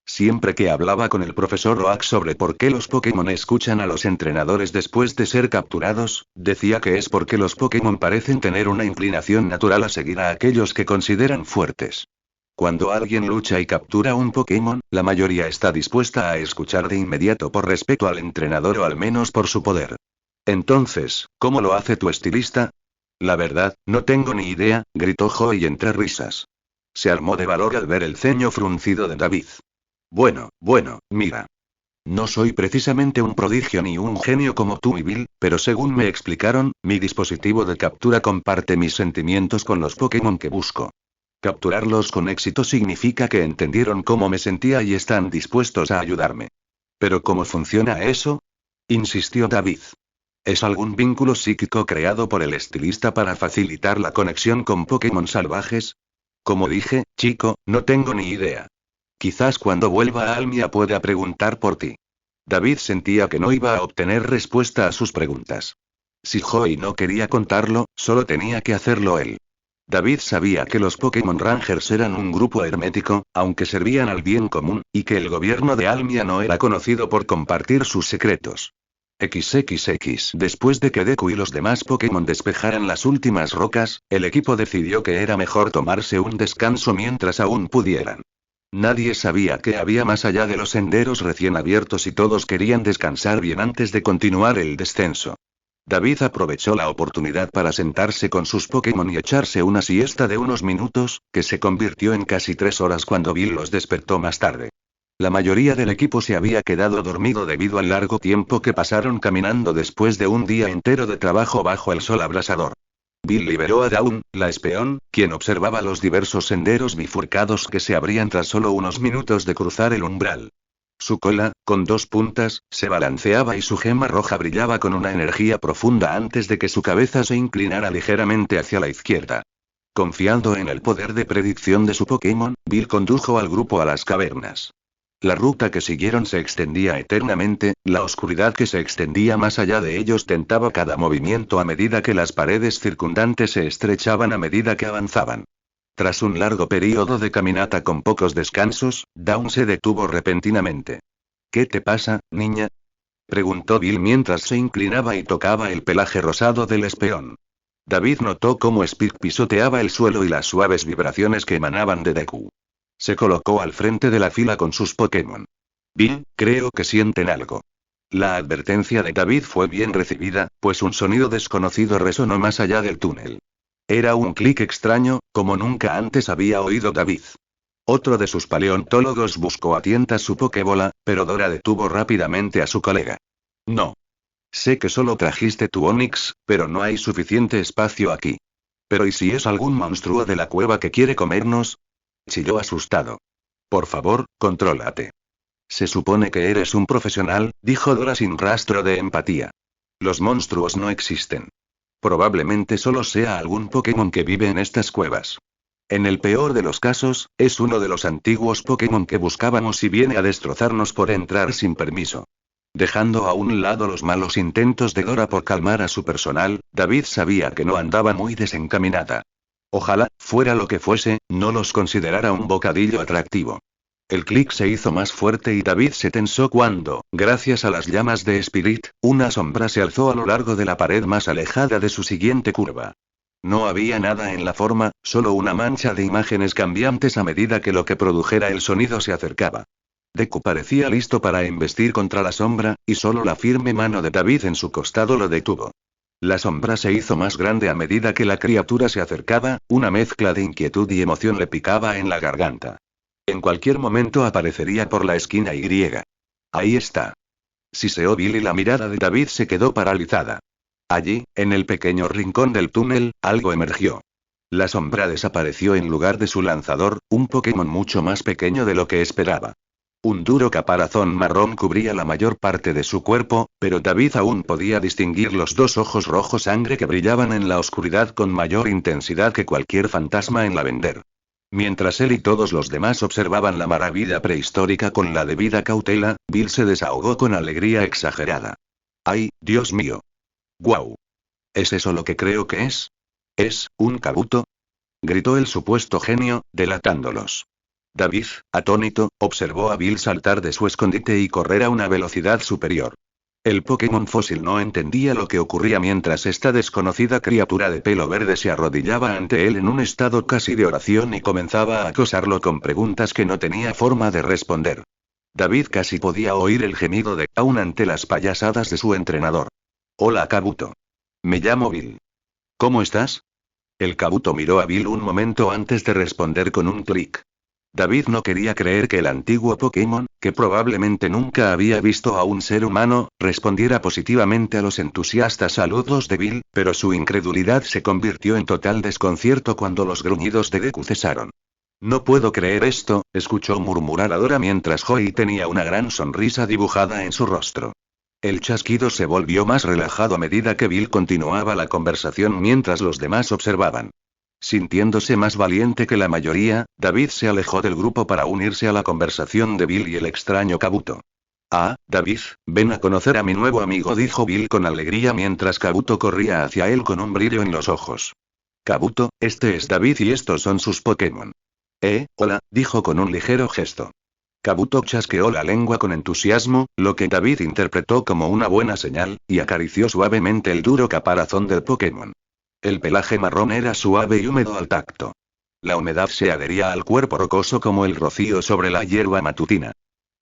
S1: Siempre que hablaba con el profesor Oak sobre por qué los Pokémon escuchan a los entrenadores después de ser capturados, decía que es porque los Pokémon parecen tener una inclinación natural a seguir a aquellos que consideran fuertes. Cuando alguien lucha y captura un Pokémon, la mayoría está dispuesta a escuchar de inmediato por respeto al entrenador o al menos por su poder. Entonces, ¿cómo lo hace tu estilista? La verdad, no tengo ni idea, gritó Joey entre risas. Se armó de valor al ver el ceño fruncido de David. Bueno, mira. No soy precisamente un prodigio ni un genio como tú y Bill, pero según me explicaron, mi dispositivo de captura comparte mis sentimientos con los Pokémon que busco. Capturarlos con éxito significa que entendieron cómo me sentía y están dispuestos a ayudarme. ¿Pero cómo funciona eso? Insistió David. ¿Es algún vínculo psíquico creado por el estilista para facilitar la conexión con Pokémon salvajes? Como dije, chico, no tengo ni idea. Quizás cuando vuelva a Almia pueda preguntar por ti. David sentía que no iba a obtener respuesta a sus preguntas. Si Joey no quería contarlo, solo tenía que hacerlo él. David sabía que los Pokémon Rangers eran un grupo hermético, aunque servían al bien común, y que el gobierno de Almia no era conocido por compartir sus secretos. XXX. Después de que Deku y los demás Pokémon despejaran las últimas rocas, el equipo decidió que era mejor tomarse un descanso mientras aún pudieran. Nadie sabía qué había más allá de los senderos recién abiertos y todos querían descansar bien antes de continuar el descenso. David aprovechó la oportunidad para sentarse con sus Pokémon y echarse una siesta de unos minutos, que se convirtió en casi 3 horas cuando Bill los despertó más tarde. La mayoría del equipo se había quedado dormido debido al largo tiempo que pasaron caminando después de un día entero de trabajo bajo el sol abrasador. Bill liberó a Dawn, la espión, quien observaba los diversos senderos bifurcados que se abrían tras solo unos minutos de cruzar el umbral. Su cola, con 2 puntas, se balanceaba y su gema roja brillaba con una energía profunda antes de que su cabeza se inclinara ligeramente hacia la izquierda. Confiando en el poder de predicción de su Pokémon, Bill condujo al grupo a las cavernas. La ruta que siguieron se extendía eternamente, la oscuridad que se extendía más allá de ellos tentaba cada movimiento a medida que las paredes circundantes se estrechaban a medida que avanzaban. Tras un largo período de caminata con pocos descansos, Dawn se detuvo repentinamente. ¿Qué te pasa, niña? Preguntó Bill mientras se inclinaba y tocaba el pelaje rosado del espión. David notó cómo Speed pisoteaba el suelo y las suaves vibraciones que emanaban de Deku. Se colocó al frente de la fila con sus Pokémon. Bill, creo que sienten algo. La advertencia de David fue bien recibida, pues un sonido desconocido resonó más allá del túnel. Era un clic extraño, como nunca antes había oído David. Otro de sus paleontólogos buscó a tientas su Pokébola, pero Dora detuvo rápidamente a su colega. No. Sé que solo trajiste tu Onix, pero no hay suficiente espacio aquí. ¿Pero y si es algún monstruo de la cueva que quiere comernos? Chilló asustado. Por favor, contrólate. Se supone que eres un profesional, dijo Dora sin rastro de empatía. Los monstruos no existen. Probablemente solo sea algún Pokémon que vive en estas cuevas. En el peor de los casos, es uno de los antiguos Pokémon que buscábamos y viene a destrozarnos por entrar sin permiso. Dejando a un lado los malos intentos de Dora por calmar a su personal, David sabía que no andaba muy desencaminada. Ojalá, fuera lo que fuese, no los considerara un bocadillo atractivo. El clic se hizo más fuerte y David se tensó cuando, gracias a las llamas de Spirit, una sombra se alzó a lo largo de la pared más alejada de su siguiente curva. No había nada en la forma, solo una mancha de imágenes cambiantes a medida que lo que produjera el sonido se acercaba. Deku parecía listo para embestir contra la sombra, y solo la firme mano de David en su costado lo detuvo. La sombra se hizo más grande a medida que la criatura se acercaba, una mezcla de inquietud y emoción le picaba en la garganta. En cualquier momento aparecería por la esquina Y. Ahí está. Siseó Bill y la mirada de David se quedó paralizada. Allí, en el pequeño rincón del túnel, algo emergió. La sombra desapareció en lugar de su lanzador, un Pokémon mucho más pequeño de lo que esperaba. Un duro caparazón marrón cubría la mayor parte de su cuerpo, pero David aún podía distinguir los 2 ojos rojo sangre que brillaban en la oscuridad con mayor intensidad que cualquier fantasma en Lavender. Mientras él y todos los demás observaban la maravilla prehistórica con la debida cautela, Bill se desahogó con alegría exagerada. ¡Ay, Dios mío! ¡Guau! ¿Es eso lo que creo que es? ¿Es un Kabuto? Gritó el supuesto genio, delatándolos. David, atónito, observó a Bill saltar de su escondite y correr a una velocidad superior. El Pokémon fósil no entendía lo que ocurría mientras esta desconocida criatura de pelo verde se arrodillaba ante él en un estado casi de oración y comenzaba a acosarlo con preguntas que no tenía forma de responder. David casi podía oír el gemido de Dawn ante las payasadas de su entrenador. Hola Kabuto. Me llamo Bill. ¿Cómo estás? El Kabuto miró a Bill un momento antes de responder con un clic. David no quería creer que el antiguo Pokémon, que probablemente nunca había visto a un ser humano, respondiera positivamente a los entusiastas saludos de Bill, pero su incredulidad se convirtió en total desconcierto cuando los gruñidos de Deku cesaron. No puedo creer esto, escuchó murmurar a Dora mientras Joey tenía una gran sonrisa dibujada en su rostro. El chasquido se volvió más relajado a medida que Bill continuaba la conversación mientras los demás observaban. Sintiéndose más valiente que la mayoría, David se alejó del grupo para unirse a la conversación de Bill y el extraño Kabuto. Ah, David, ven a conocer a mi nuevo amigo, dijo Bill con alegría mientras Kabuto corría hacia él con un brillo en los ojos. Kabuto, este es David y estos son sus Pokémon. Hola, dijo con un ligero gesto. Kabuto chasqueó la lengua con entusiasmo, lo que David interpretó como una buena señal, y acarició suavemente el duro caparazón del Pokémon. El pelaje marrón era suave y húmedo al tacto. La humedad se adhería al cuerpo rocoso como el rocío sobre la hierba matutina.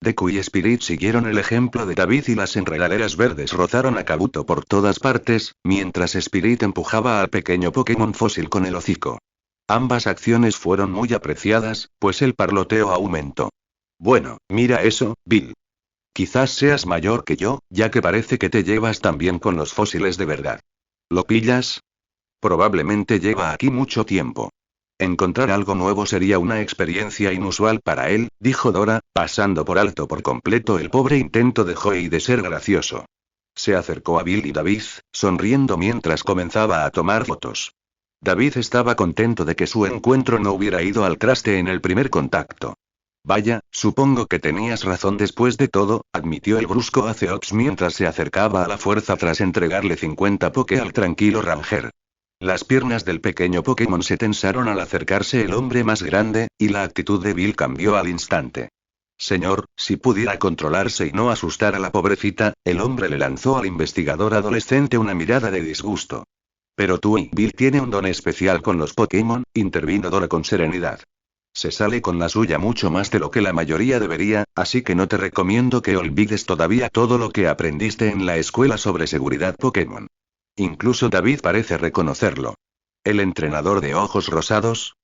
S1: Deku y Spirit siguieron el ejemplo de David y las enredaderas verdes rozaron a Kabuto por todas partes, mientras Spirit empujaba al pequeño Pokémon fósil con el hocico. Ambas acciones fueron muy apreciadas, pues el parloteo aumentó. Bueno, mira eso, Bill. Quizás seas mayor que yo, ya que parece que te llevas tan bien con los fósiles de verdad. ¿Lo pillas? Probablemente lleva aquí mucho tiempo. Encontrar algo nuevo sería una experiencia inusual para él, dijo Dora, pasando por alto por completo el pobre intento de Joey de ser gracioso. Se acercó a Bill y David, sonriendo mientras comenzaba a tomar fotos. David estaba contento de que su encuentro no hubiera ido al traste en el primer contacto. Vaya, supongo que tenías razón después de todo, admitió el brusco Aceops mientras se acercaba a la fuerza tras entregarle 50 Poké al tranquilo Ranger. Las piernas del pequeño Pokémon se tensaron al acercarse el hombre más grande, y la actitud de Bill cambió al instante. Señor, si pudiera controlarse y no asustar a la pobrecita, el hombre le lanzó al investigador adolescente una mirada de disgusto. Pero tú y Bill tiene un don especial con los Pokémon, intervino Dora con serenidad. Se sale con la suya mucho más de lo que la mayoría debería, así que no te recomiendo que olvides todavía todo lo que aprendiste en la escuela sobre seguridad Pokémon. Incluso David parece reconocerlo. ¿El entrenador de ojos rosados?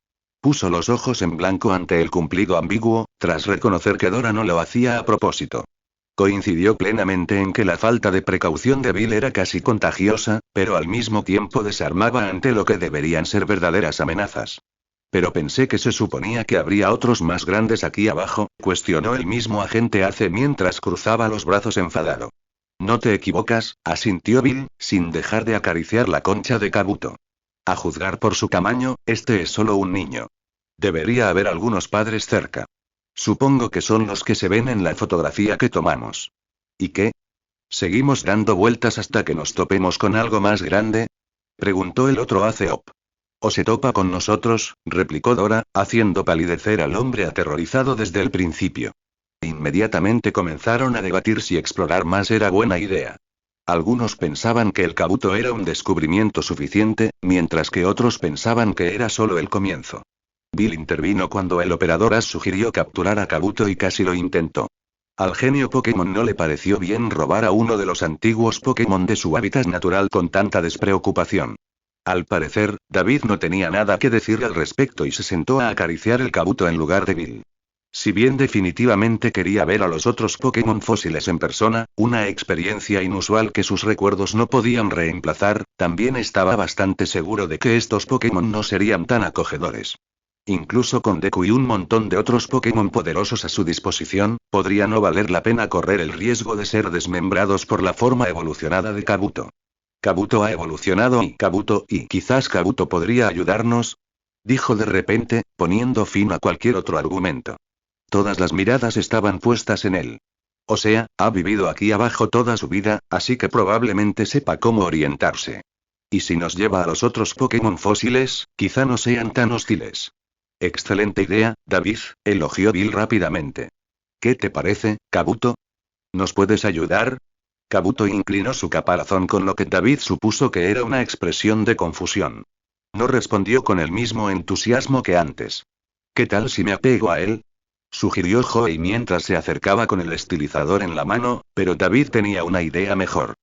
S1: Puso los ojos en blanco ante el cumplido ambiguo, tras reconocer que Dora no lo hacía a propósito. Coincidió plenamente en que la falta de precaución de Bill era casi contagiosa, pero al mismo tiempo desarmaba ante lo que deberían ser verdaderas amenazas. Pero pensé que se suponía que habría otros más grandes aquí abajo, cuestionó el mismo agente Ace mientras cruzaba los brazos enfadado. No te equivocas, asintió Bill, sin dejar de acariciar la concha de Kabuto. A juzgar por su tamaño, este es solo un niño. Debería haber algunos padres cerca. Supongo que son los que se ven en la fotografía que tomamos. ¿Y qué? ¿Seguimos dando vueltas hasta que nos topemos con algo más grande? Preguntó el otro Aceop. ¿O se topa con nosotros?, replicó Dora, haciendo palidecer al hombre aterrorizado desde el principio. Inmediatamente comenzaron a debatir si explorar más era buena idea. Algunos pensaban que el Kabuto era un descubrimiento suficiente, mientras que otros pensaban que era solo el comienzo. Bill intervino cuando el operador Ash sugirió capturar a Kabuto y casi lo intentó. Al genio Pokémon no le pareció bien robar a uno de los antiguos Pokémon de su hábitat natural con tanta despreocupación. Al parecer, David no tenía nada que decir al respecto y se sentó a acariciar el Kabuto en lugar de Bill. Si bien definitivamente quería ver a los otros Pokémon fósiles en persona, una experiencia inusual que sus recuerdos no podían reemplazar, también estaba bastante seguro de que estos Pokémon no serían tan acogedores. Incluso con Deku y un montón de otros Pokémon poderosos a su disposición, podría no valer la pena correr el riesgo de ser desmembrados por la forma evolucionada de Kabuto. Kabuto ha evolucionado y quizás Kabuto podría ayudarnos, dijo de repente, poniendo fin a cualquier otro argumento. Todas las miradas estaban puestas en él. O sea, ha vivido aquí abajo toda su vida, así que probablemente sepa cómo orientarse. Y si nos lleva a los otros Pokémon fósiles, quizá no sean tan hostiles. Excelente idea, David, elogió Bill rápidamente. ¿Qué te parece, Kabuto? ¿Nos puedes ayudar? Kabuto inclinó su caparazón con lo que David supuso que era una expresión de confusión. No respondió con el mismo entusiasmo que antes. ¿Qué tal si me apego a él?, sugirió Joey mientras se acercaba con el estilizador en la mano, pero David tenía una idea mejor.